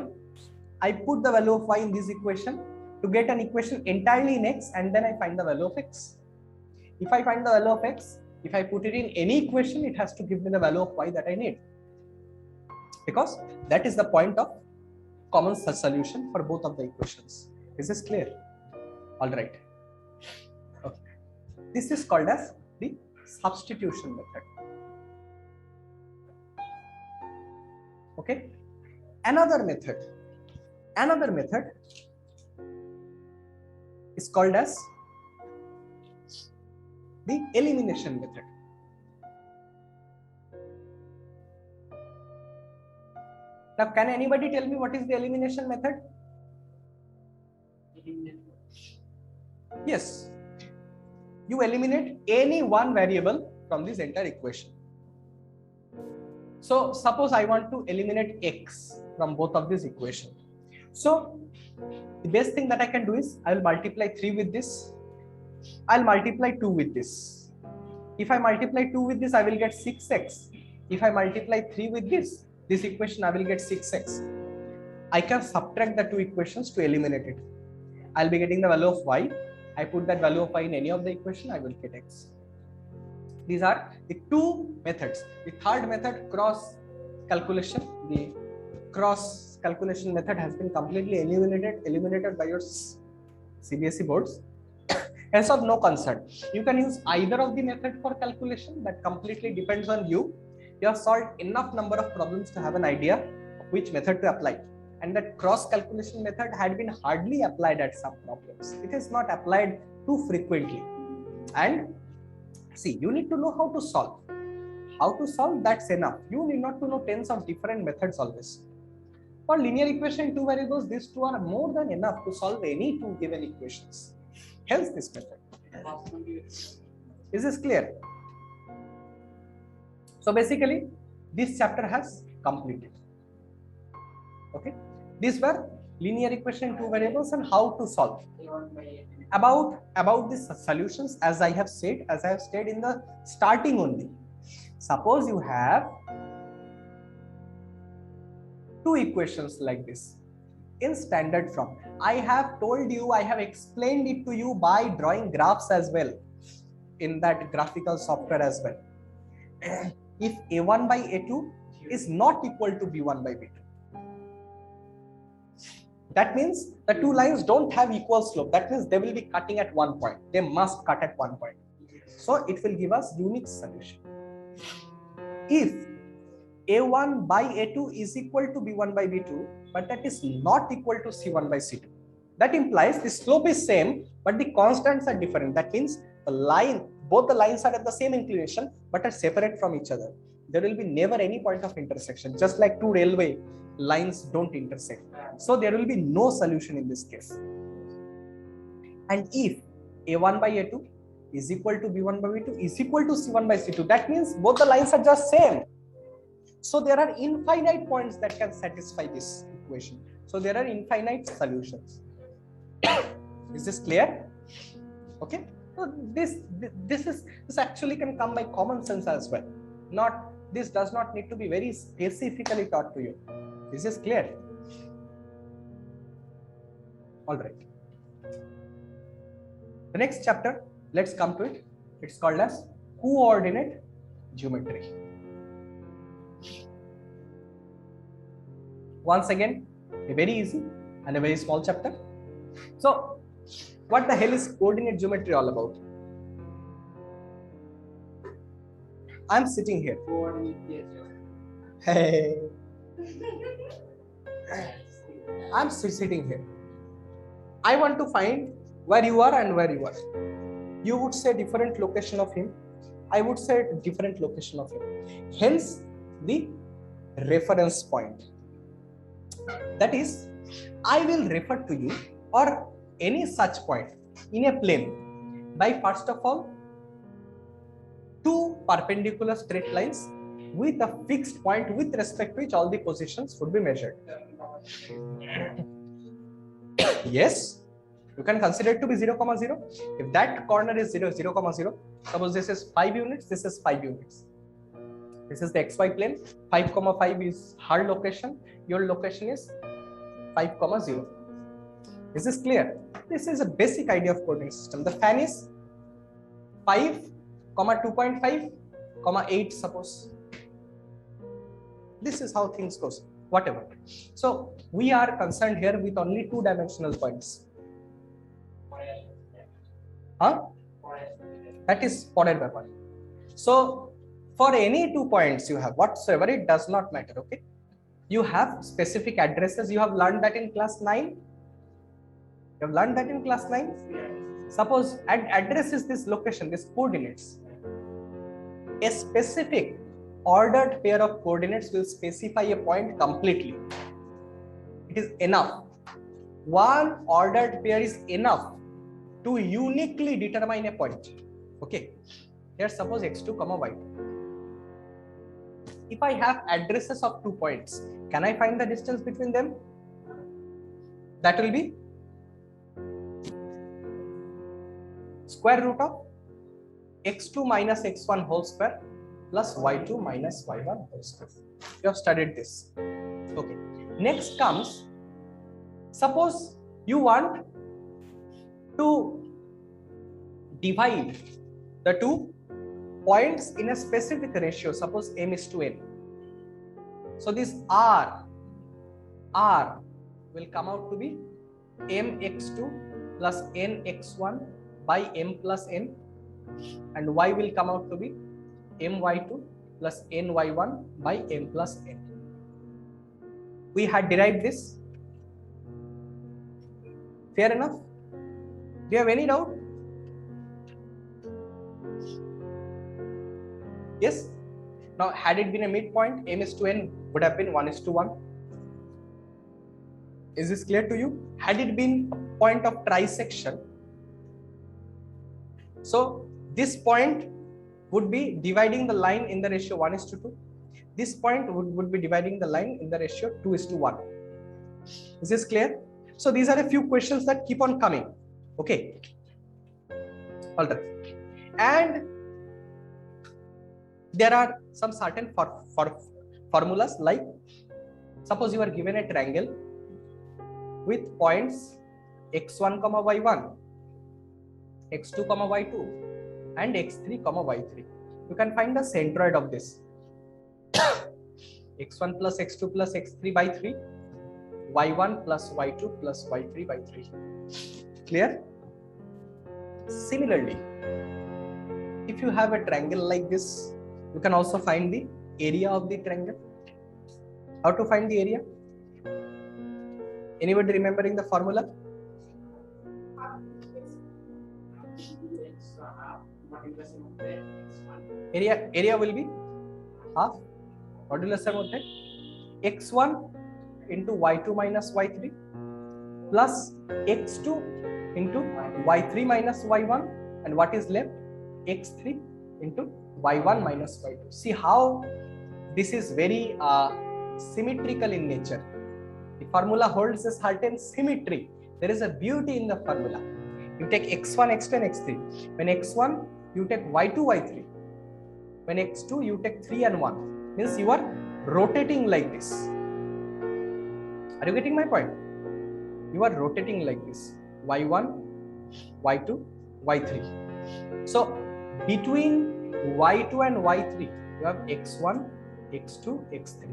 I put the value of y in this equation to get an equation entirely in x, and then I find the value of x. If I find the value of x, if I put it in any equation, it has to give me the value of y that I need, because that is the point of common solution for both of the equations. Is this clear? All right. Okay. This is called as the substitution method. Okay. Another method is called as the elimination method. Now, can anybody tell me what is the elimination method? Yes, you eliminate any one variable from this entire equation. So suppose I want to eliminate x from both of these equations. So the best thing that I can do is I will multiply 3 with this, I'll multiply 2 with this. If I multiply 2 with this, I will get 6x. If I multiply 3 with this equation, I will get 6x. I can subtract the two equations to eliminate it. I'll be getting the value of y. I put that value of y in any of the equation, I will get x. These are the two methods. The third method, cross calculation. The cross calculation method has been completely eliminated by your CBSE boards. Hence of no concern. You can use either of the method for calculation. That completely depends on you. You have solved enough number of problems to have an idea of which method to apply. And that cross calculation method had been hardly applied at some problems. It is not applied too frequently. And see, you need to know how to solve. How to solve, that's enough. You need not to know tens of different methods always. For linear equation in two variables, these two are more than enough to solve any two given equations. Hence this method. Is this clear? So basically, this chapter has completed. Okay, these were linear equation in two variables and how to solve. A1 by A2. About these solutions, as I have said in the starting only. Suppose you have two equations like this in standard form. I have told you, I have explained it to you by drawing graphs as well in that graphical software as well. If A1 by A2 is not equal to B1 by B2, that means the two lines don't have equal slope. That means they will be cutting at one point. They must cut at one point. So it will give us unique solution. If A1 by A2 is equal to B1 by B2, but that is not equal to C1 by C2. That implies the slope is same, but the constants are different. That means both the lines are at the same inclination, but are separate from each other. There will be never any point of intersection, just like two railway lines don't intersect. So there will be no solution in this case. And if A1 by A2 is equal to B1 by B2 is equal to C1 by C2, that means both the lines are just same. So there are infinite points that can satisfy this equation. So there are infinite solutions. Is this clear? Okay. So this actually can come by common sense as well. This does not need to be very specifically taught to you. This is clear. All right. The next chapter, let's come to it. It's called as coordinate geometry. Once again, a very easy and a very small chapter. So, what the hell is coordinate geometry all about? I'm sitting here. Hey. I'm sitting here. I want to find where you are and where you are. You would say different location of him. I would say different location of him. Hence, the reference point. That is, I will refer to you or any such point in a plane by first of all two perpendicular straight lines with a fixed point with respect to which all the positions would be measured. Yes, you can consider it to be 0, 0. If that corner is 0, 0, 0, suppose this is 5 units, this is 5 units. This is the XY plane, 5, 5 is her location, your location is 5, 0. This is clear. This is a basic idea of coordinate system. The fan is 5, 2.5, 8 suppose. This is how things goes, whatever. So we are concerned here with only two-dimensional points. Huh? That is porer paper. So for any 2 points you have whatsoever, it does not matter. Okay, you have specific addresses. You have learned that in class 9. You have learned that in class 9. Suppose address is this location, this coordinates. A specific ordered pair of coordinates will specify a point completely. It is enough. One ordered pair is enough to uniquely determine a point. Okay, here suppose x2, y2. If I have addresses of 2 points, can I find the distance between them? That will be square root of x2 minus x1 whole square plus y2 minus y1 whole square. You have studied this. Okay. Next comes, suppose you want to divide the 2 points in a specific ratio. Suppose m is to n. So this r will come out to be mx2 plus nx1 by m plus n, and y will come out to be my2 plus ny1 by m plus n. We had derived this. Fair enough? Do you have any doubt? Yes? Now, had it been a midpoint, m is to n would have been 1:1. Is this clear to you? Had it been a point of trisection, so this point would be dividing the line in the ratio 1:2. This point would be dividing the line in the ratio 2:1. Is this clear? So these are a few questions that keep on coming. Okay. All right. And there are some certain formulas, like suppose you are given a triangle with points x1, y1, x2, y2, and x3, y3. You can find the centroid of this. x1 plus x2 plus x3 by 3, y1 plus y2 plus y3 by 3. Clear? Similarly, if you have a triangle like this, you can also find the area of the triangle. How to find the area? Anybody remembering the formula? Area will be half modulus of x1 into y2 minus y3 plus x2 into y3 minus y1, and what is left? x3 into y1 minus y2. See how this is very symmetrical in nature. The formula holds a certain symmetry. There is a beauty in the formula. You take x1, x2 and x3. When x1, you take y2, y3. When x2, you take 3 and 1. Means you are rotating like this. Are you getting my point? You are rotating like this. y1, y2, y3. So between y2 and y3, you have x1, x2, x3.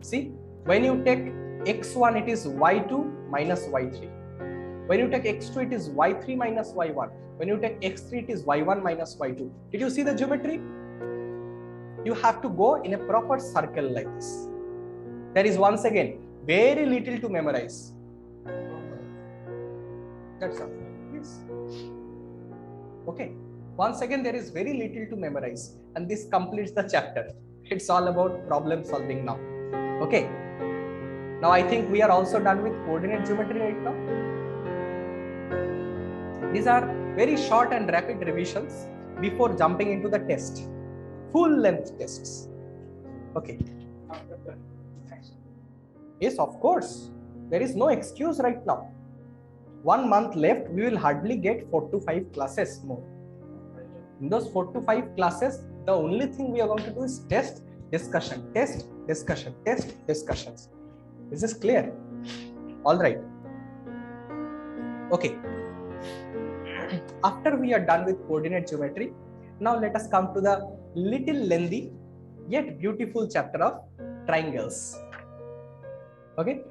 See, when you take x1, it is y2 minus y3. When you take x2, it is y3 minus y1. When you take x3, it is y1 minus y2. Did you see the geometry? You have to go in a proper circle like this. There is once again very little to memorize. That's all. Yes. Okay. Once again, there is very little to memorize, and this completes the chapter. It's all about problem solving now. Okay. Now I think we are also done with coordinate geometry right now. These are very short and rapid revisions before jumping into the test. Full length tests. Okay. Yes, of course. There is no excuse right now. 1 month left, we will hardly get 4 to 5 classes more. In those 4 to 5 classes, the only thing we are going to do is test, discussion, test, discussion, test, discussions. Is this clear? All right. Okay. After we are done with coordinate geometry, now let us come to the little lengthy yet beautiful chapter of triangles. Okay.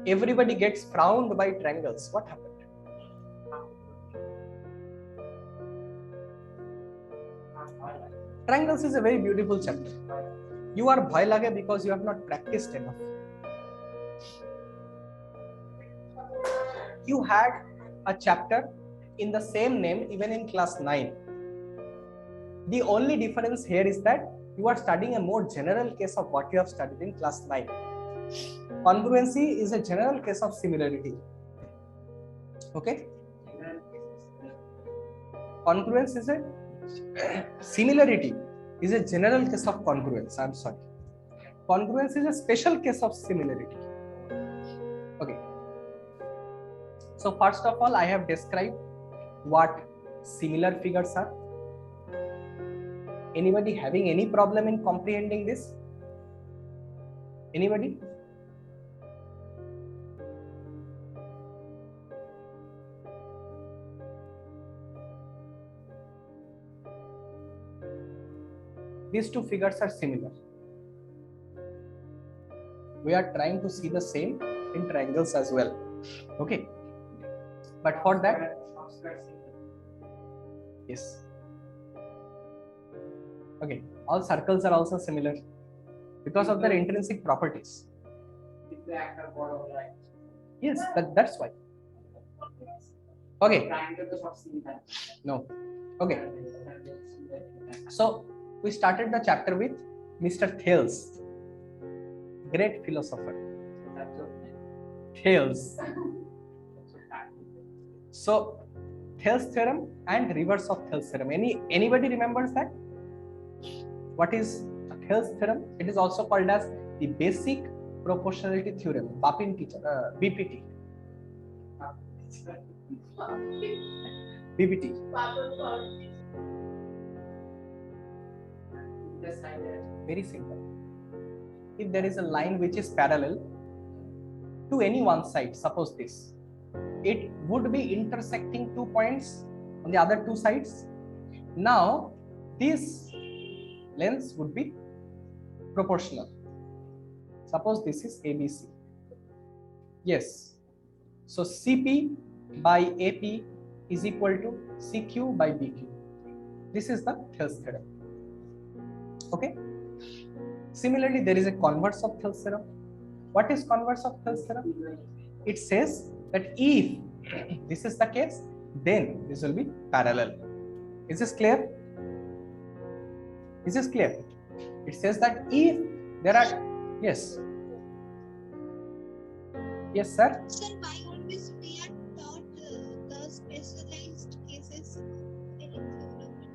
Everybody gets frowned by triangles. What happened? Triangles is a very beautiful chapter. You are bhai lage because you have not practiced enough. You had a chapter in the same name even in class 9. The only difference here is that you are studying a more general case of what you have studied in class 9. Congruency is a general case of similarity. Okay? Congruence is a similarity is a general case of congruence. I'm sorry. Congruence is a special case of similarity. Okay. So first of all, I have described what similar figures are. Anybody having any problem in comprehending this? Anybody? These two figures are similar. We are trying to see the same in triangles as well. Okay. But for that, yes. Okay. All circles are also similar because of their intrinsic properties. Yes, that's why. Okay. No. Okay. So we started the chapter with Mr. Thales, great philosopher. Thales. So Thales theorem and reverse of Thales theorem. Anybody remembers that? What is Thales theorem? It is also called as the basic proportionality theorem. BPT. BBT. Very simple. If there is a line which is parallel to any one side, suppose this, it would be intersecting 2 points on the other 2 sides. Now, this length would be proportional. Suppose this is ABC. Yes. So CP by AP is equal to CQ by BQ. This is the Thales theorem. Okay. Similarly, there is a converse of Thales theorem. What is converse of Thales theorem? It says that if this is the case, then this will be parallel. Is this clear? Is this clear? It says that if there are, yes. Yes, sir. Sir, why always we are taught the specialized cases in the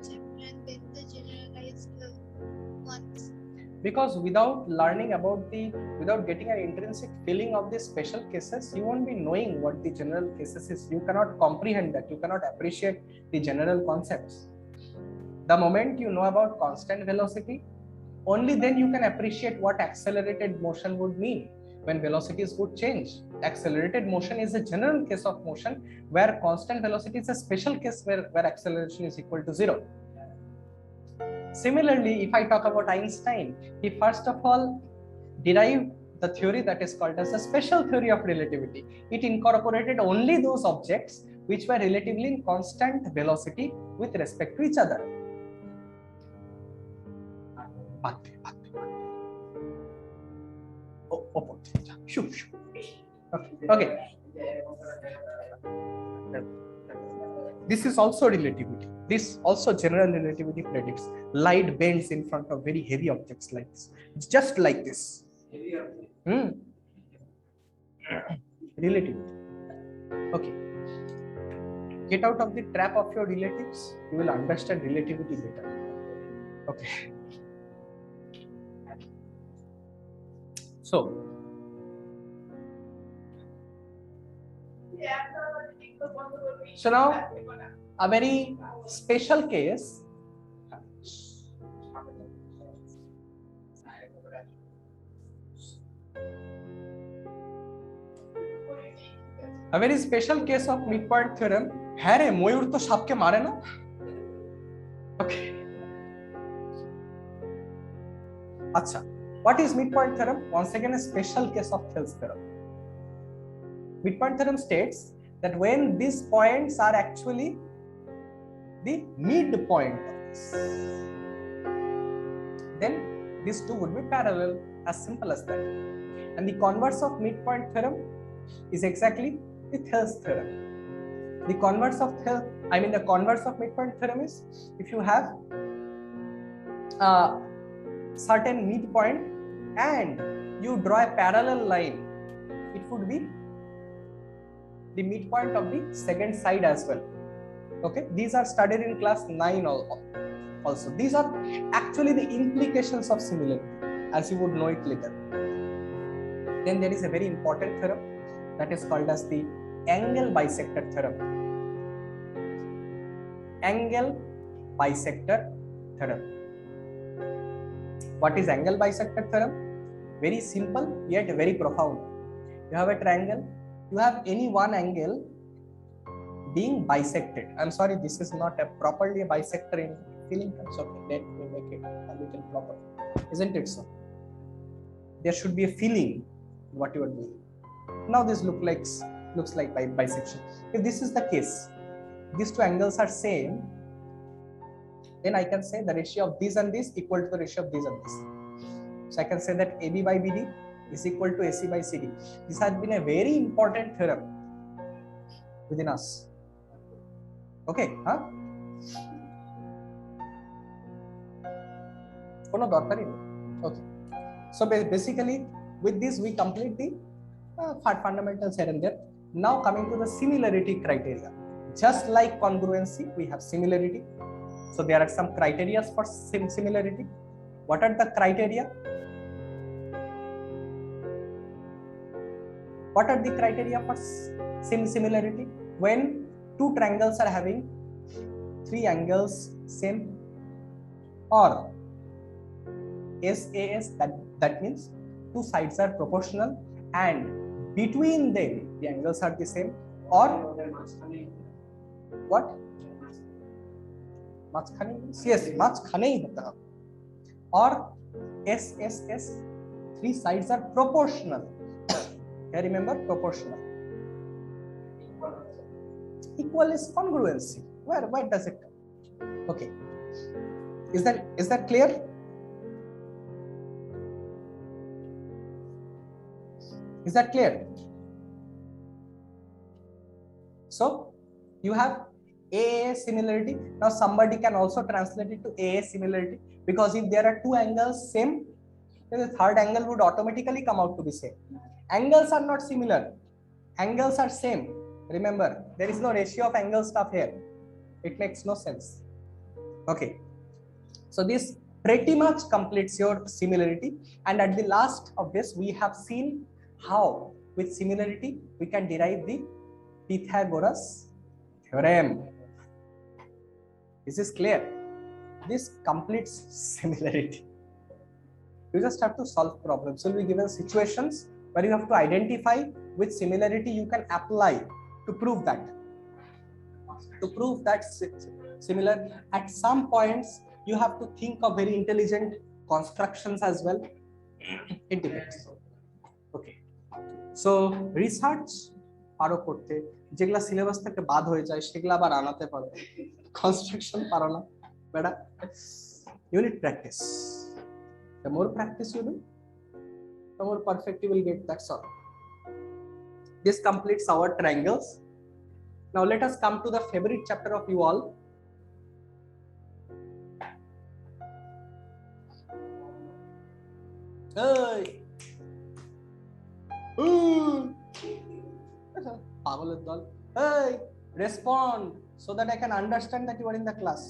chapter and then the generalized ones? Because without learning about without getting an intrinsic feeling of the special cases, you won't be knowing what the general cases is. You cannot comprehend that. You cannot appreciate the general concepts. The moment you know about constant velocity, only then you can appreciate what accelerated motion would mean when velocities would change. Accelerated motion is a general case of motion, where constant velocity is a special case where acceleration is equal to 0. Similarly, if I talk about Einstein, he first of all derived the theory that is called as the special theory of relativity. It incorporated only those objects which were relatively in constant velocity with respect to each other. Okay. This is also relativity. This also general relativity predicts light bends in front of very heavy objects like this. It's just like this. Relativity. Okay. Get out of the trap of your relatives. You will understand relativity better. Okay. So now a very special case. A very special case of midpoint theorem. है रे मयूर तो सांप के मारे ना. Okay. अच्छा. What is midpoint theorem? Once again, a special case of Thales theorem. Midpoint theorem states that when these points are actually the midpoint of this, then these two would be parallel, as simple as that. And the converse of midpoint theorem is exactly the Thales theorem. The converse of the converse of midpoint theorem is if you have a certain midpoint and you draw a parallel line, it would be the midpoint of the second side as well. Okay, these are studied in class 9 also. These are actually the implications of similarity, as you would know it later. Then there is a very important theorem that is called as the angle bisector theorem. Angle bisector theorem. What is angle bisector theorem? Very simple yet very profound. You have a triangle. You have any one angle being bisected. I'm sorry, this is not a properly a bisector in feeling terms. Okay, let me make it a little proper. Isn't it so? There should be a feeling in what you are doing. Now this looks like bisection. If this is the case, these two angles are same, then I can say the ratio of this and this equal to the ratio of this and this. So I can say that AB by BD is equal to AC by CD. This has been a very important theorem within us. Okay, huh? Okay. So basically, with this we complete the fundamentals here and there. Now coming to the similarity criteria. Just like congruency, we have similarity. So there are some criteria for similarity. What are the criteria? What are the criteria for similarity? When two triangles are having three angles same, or SAS, that means two sides are proportional and between them the angles are the same, or what? Yes, or SSS, three sides are proportional. Here remember, proportional. Equal is congruency. Where does it come? Okay, is that clear? Is that clear? So you have AA similarity. Now somebody can also translate it to AA similarity, because if there are two angles same, then the third angle would automatically come out to be same. Angles are not similar. Angles are same. Remember, there is no ratio of angle stuff here. It makes no sense. Okay. So this pretty much completes your similarity. And at the last of this, we have seen how with similarity we can derive the Pythagoras theorem. Is this clear? This completes similarity. You just have to solve problems. So you'll be given situations where you have to identify which similarity you can apply to prove that. To prove that similar, at some points you have to think of very intelligent constructions as well. It depends. Okay. So research পারো করতে, যেগুলা syllabus থেকে বাদ হয়ে যায় সেগুলা আবার আনাতে পারো, কনস্ট্রাকশন পারো না বেটা। You need practice. The more practice you do, the more perfect you will get. That's all. This completes our triangles. Now let us come to the favorite chapter of you all. Hey. Hey, respond so that I can understand that you are in the class.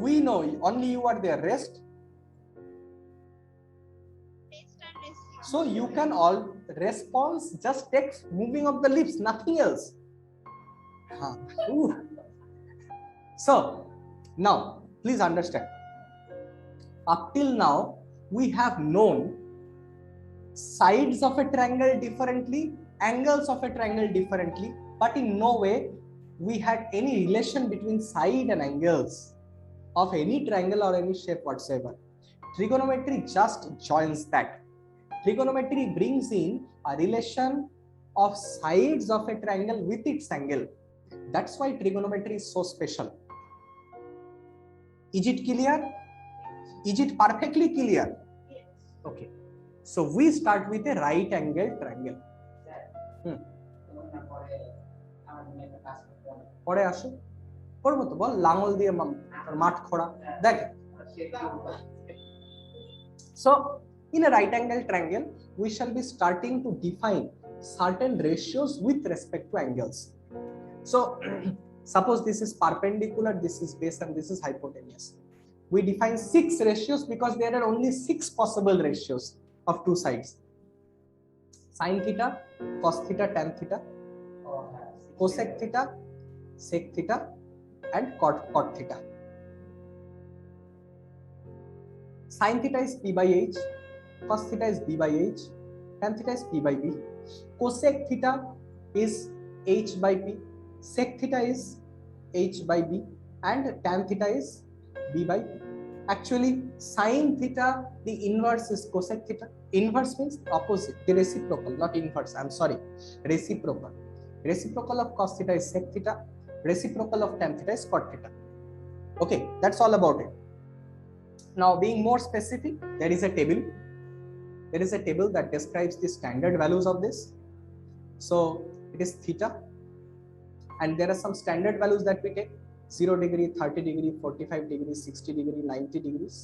We know only you are there. Rest. So you can all response just takes moving of the lips, nothing else. So now please understand. Up till now we have known sides of a triangle differently, angles of a triangle differently, but in no way we had any relation between side and angles of any triangle or any shape whatsoever. Trigonometry just joins that. Trigonometry brings in a relation of sides of a triangle with its angle. That's why trigonometry is so special. Is it clear? Is it perfectly clear? Yes. Okay. So we start with a right angle triangle. পরে আসো, করবো তো বল, লাঙল দিয়ে মাঠ খোঁড়া দেখ। So in a right angle triangle we shall be starting to define certain ratios with respect to angles. So suppose this is perpendicular, this is base, and this is hypotenuse. We define 6 ratios because there are only 6 possible ratios of two sides: sin theta, cos theta, tan theta, cosec theta, sec theta, and cot theta. Sin theta is p by h, cos theta is b by h, tan theta is p by b, cosec theta is h by p, sec theta is h by b, and tan theta is b by p. Actually, sin theta, the inverse is cosec theta. Inverse means opposite, the reciprocal, not inverse. I'm sorry, reciprocal. Reciprocal of cos theta is sec theta. Reciprocal of tan theta is cot theta. Okay, that's all about it. Now, being more specific, there is a table. There is a table that describes the standard values of this. So it is theta, and there are some standard values that we take: 0 degree, 30 degree, 45 degree, 60 degree, 90 degrees.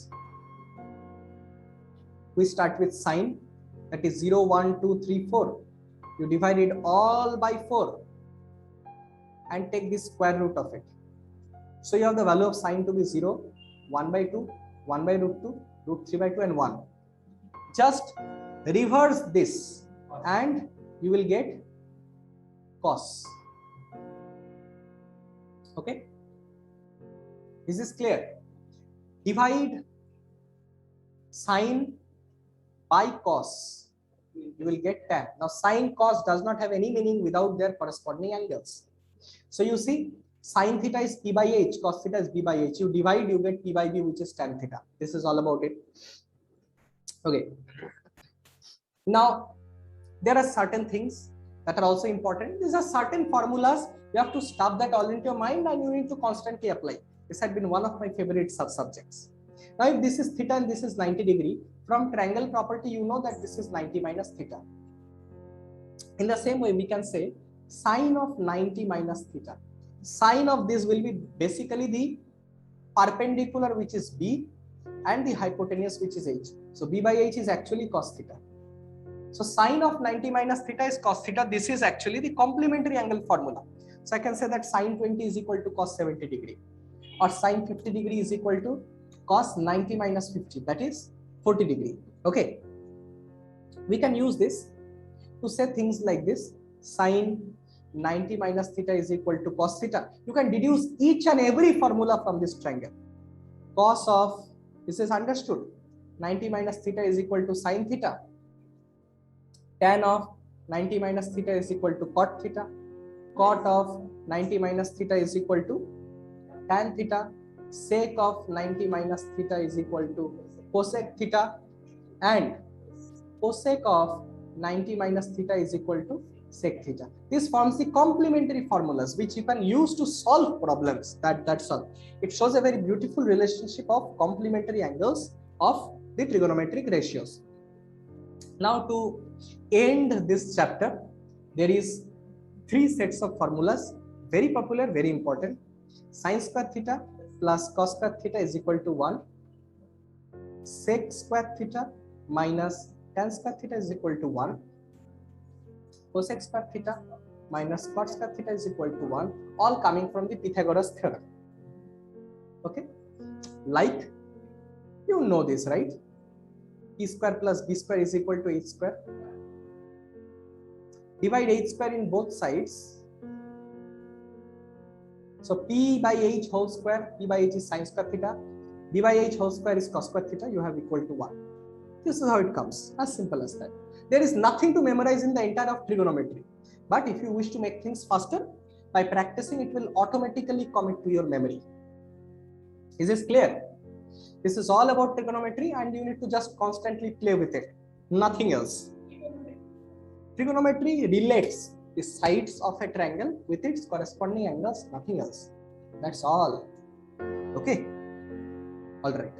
We start with sine, that is 0, 1, 2, 3, 4. You divide it all by 4 and take the square root of it. So you have the value of sine to be 0, 1 by 2, 1 by root 2, root 3 by 2, and 1. Just Reverse this and you will get cos. Okay, is this clear? Divide sine by cos, you will get tan. Now sine cos does not have any meaning without their corresponding angles. So you see, sine theta is p by h, cos theta is b by h. You divide, you get p by b, which is tan theta. This is all about it. Okay. Now there are certain things that are also important. These are certain formulas. You have to stuff that all into your mind and you need to constantly apply. This had been one of my favorite subjects. Now if this is theta and this is 90 degree, from triangle property you know that this is 90 minus theta. In the same way we can say sine of 90 minus theta. Sine of this will be basically the perpendicular, which is b, and the hypotenuse, which is h. So b by h is actually cos theta. So sine of 90 minus theta is cos theta. This is actually the complementary angle formula. So I can say that sine 20 is equal to cos 70 degree, or sine 50 degree is equal to cos 90 minus 50, that is 40 degree. Okay, we can use this to say things like this: sine 90 minus theta is equal to cos theta. You can deduce each and every formula from this triangle. Cos of, this is understood, 90 minus theta is equal to sine theta. Tan of 90 minus theta is equal to cot theta. Cot of 90 minus theta is equal to tan theta. Sec of 90 minus theta is equal to cosec theta. And cosec of 90 minus theta is equal to sec theta. This forms the complementary formulas which you can use to solve problems. That's all. It shows a very beautiful relationship of complementary angles of the trigonometric ratios. Now to end this chapter, there is 3 sets of formulas, very popular, very important. Sin square theta plus cos square theta is equal to 1. Sec square theta minus tan square theta is equal to 1. Cosec square theta minus cot square theta is equal to 1. All coming from the Pythagoras theorem. Okay, like you know this, right? P square plus b square is equal to h square. Divide h square in both sides. So p by h whole square, p by h is sin square theta, b by h whole square is cos square theta, you have equal to 1. This is how it comes, as simple as that. There is nothing to memorize in the entire of trigonometry. But if you wish to make things faster, by practicing it will automatically commit to your memory. Is this clear? This is all about trigonometry and you need to just constantly play with it. Nothing else. Trigonometry relates the sides of a triangle with its corresponding angles, nothing else. That's all. Okay? All right.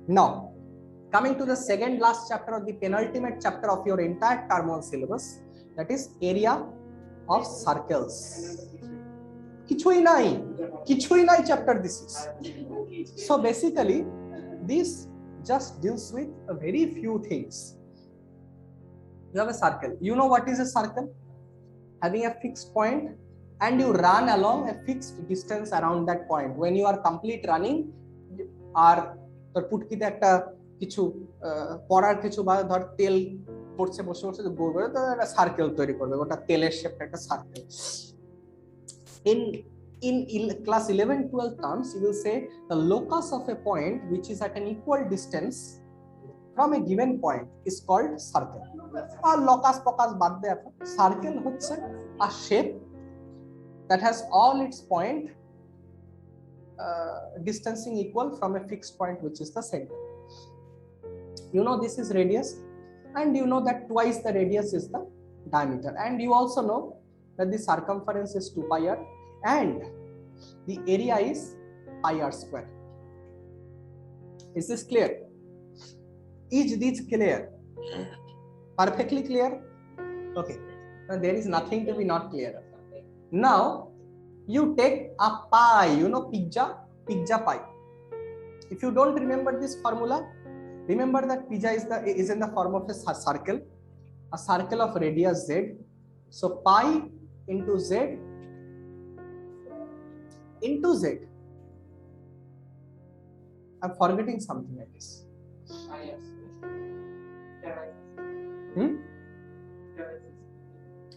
Now, coming to the second last chapter or the penultimate chapter of your entire term 1 syllabus, that is area of circles. Kichui nai chapter this is. So basically, this just deals with a very few things. You have a circle. You know what is a circle? Having a fixed point and you run along a fixed distance around that point. When you are complete running, or তোর পুটকিতে একটা কিছু পড়ার কিছু বা ধর তেল পড়ছে বসে বসে গোল করে তো একটা সার্কেল তৈরি করবে, ওটা তেলের শেপটা একটা circle. In class 11-12 terms, you will say the locus of a point which is at an equal distance from a given point is called circle. Or locus pocus bad de এখন, circle হচ্ছে a shape that has all its point distancing equal from a fixed point which is the center. You know this is radius and you know that twice the radius is the diameter, and you also know that the circumference is 2 pi r and the area is pi r square. Is this clear? Is this clear? Perfectly clear? Okay, now there is nothing to be not clear. Now you take a pie, you know pizza pie. If you don't remember this formula, remember that pizza is in the form of a circle of radius z. So pi into z I'm forgetting something like this. Yes.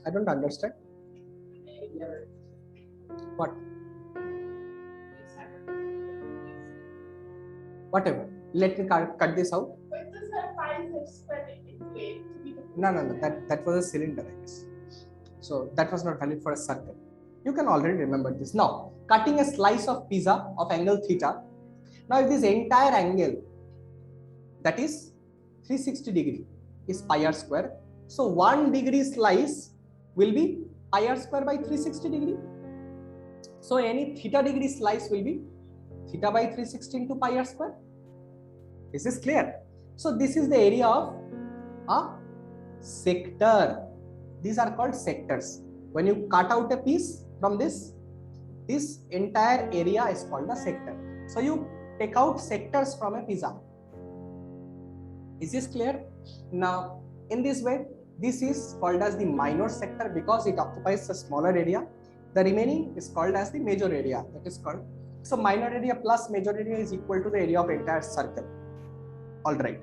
I don't understand. What? Whatever. Let me cut this out. No. That was a cylinder, I guess. So that was not valid for a circle. You can already remember this. Now, cutting a slice of pizza of angle theta. Now, if this entire angle, that is 360 degree, is pi r square. So 1 degree slice will be pi r square by 360 degree. So any theta degree slice will be theta by 360 into pi r square. This is clear. So this is the area of a sector. These are called sectors. When you cut out a piece from this entire area is called a sector. So you take out sectors from a pizza. Is this clear? Now, in this way, this is called as the minor sector because it occupies a smaller area. The remaining is called as the major area. That is called. So minor area plus major area is equal to the area of entire circle. All right.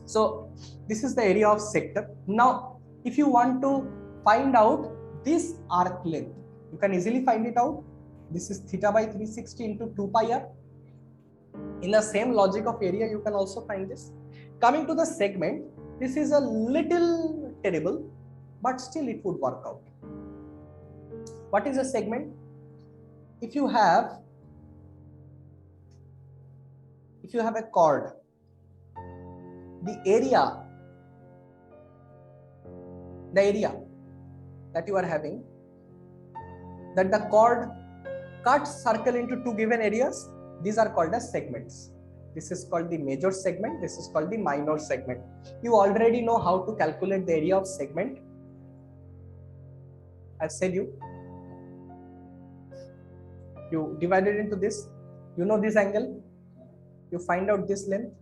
So this is the area of sector. Now, if you want to find out this arc length, you can easily find it out. This is theta by 360 into 2 pi r. In the same logic of area, you can also find this. Coming to the segment, this is a little terrible, but still it would work out. What is a segment? If you have a chord, the area that you are having, that the chord cuts circle into two given areas, these are called as segments. This is called the major segment. This is called the minor segment. You already know how to calculate the area of segment. I said you divide it into this. You know this angle. You find out this length.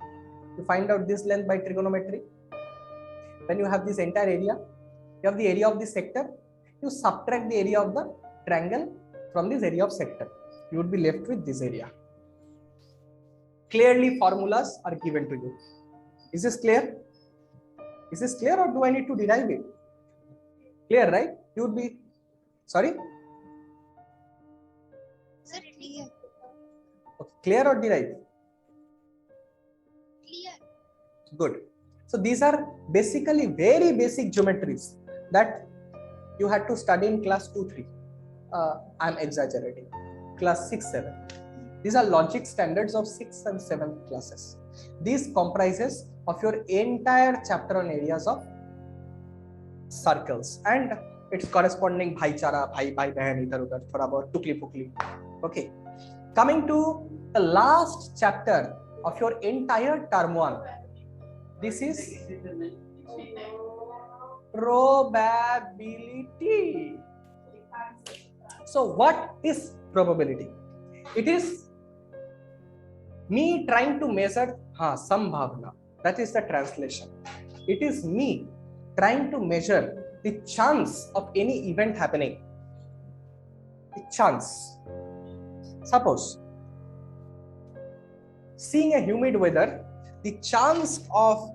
You find out this length by trigonometry. Then you have this entire area. You have the area of the sector. You subtract the area of the triangle from this area of sector. You would be left with this area. Clearly, formulas are given to you. Is this clear? Is this clear, or do I need to derive it? Clear, right? You would be, sorry? Sir, clear. Okay. Clear or derive? Clear. Good. So these are basically very basic geometries that you had to study in class 2-3. I'm exaggerating. Class 6-7. These are logic standards of 6th and 7th classes. This comprises of your entire chapter on areas of circles and its corresponding bhaichara, bhai behan, idhar udhar, thoda bahut tukli pukli. Okay. Coming to the last chapter of your entire term 1. This is probability. So what is probability? It is me trying to measure sambhavna. That is the translation. It is me trying to measure the chance of any event happening. The chance. Suppose seeing a humid weather, the chance of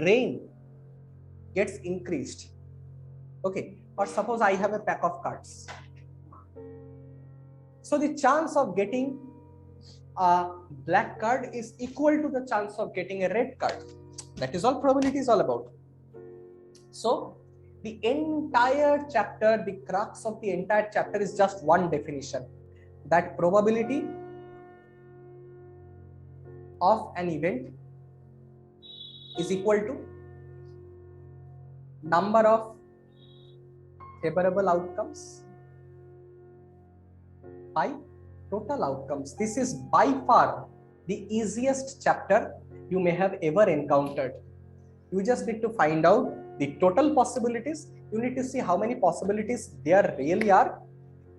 rain gets increased. Okay. Or suppose I have a pack of cards. So the chance of getting a black card is equal to the chance of getting a red card. That is all probability is all about. So the entire chapter, the crux of the entire chapter is just one definition, that probability of an event is equal to number of favorable outcomes by total outcomes. This is by far the easiest chapter you may have ever encountered. You just need to find out the total possibilities. You need to see how many possibilities there really are.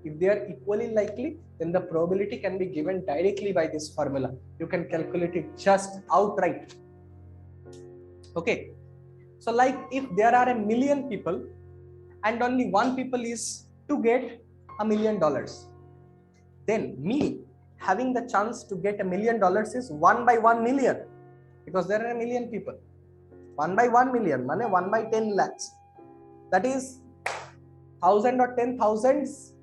If they are equally likely, then the probability can be given directly by this formula. You can calculate it just outright. Okay. So like if there are 1 million people and only one people is to get $1 million, then me having the chance to get $1 million is 1 by 1 million, because there are a million people. 1 by 1 million, mane 1 by 10 lakhs. That is 1,000 or 10,000s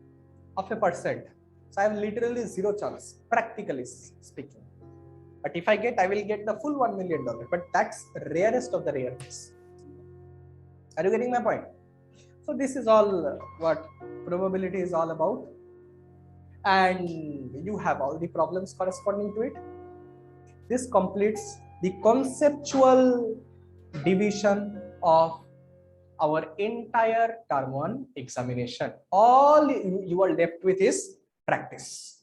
of a percent. So I have literally zero chance, practically speaking. But if I get, I will get the full $1 million. But that's rarest of the rare case. Are you getting my point? So this is all what probability is all about. And you have all the problems corresponding to it. This completes the conceptual division of our entire term 1 examination. All you are left with is practice.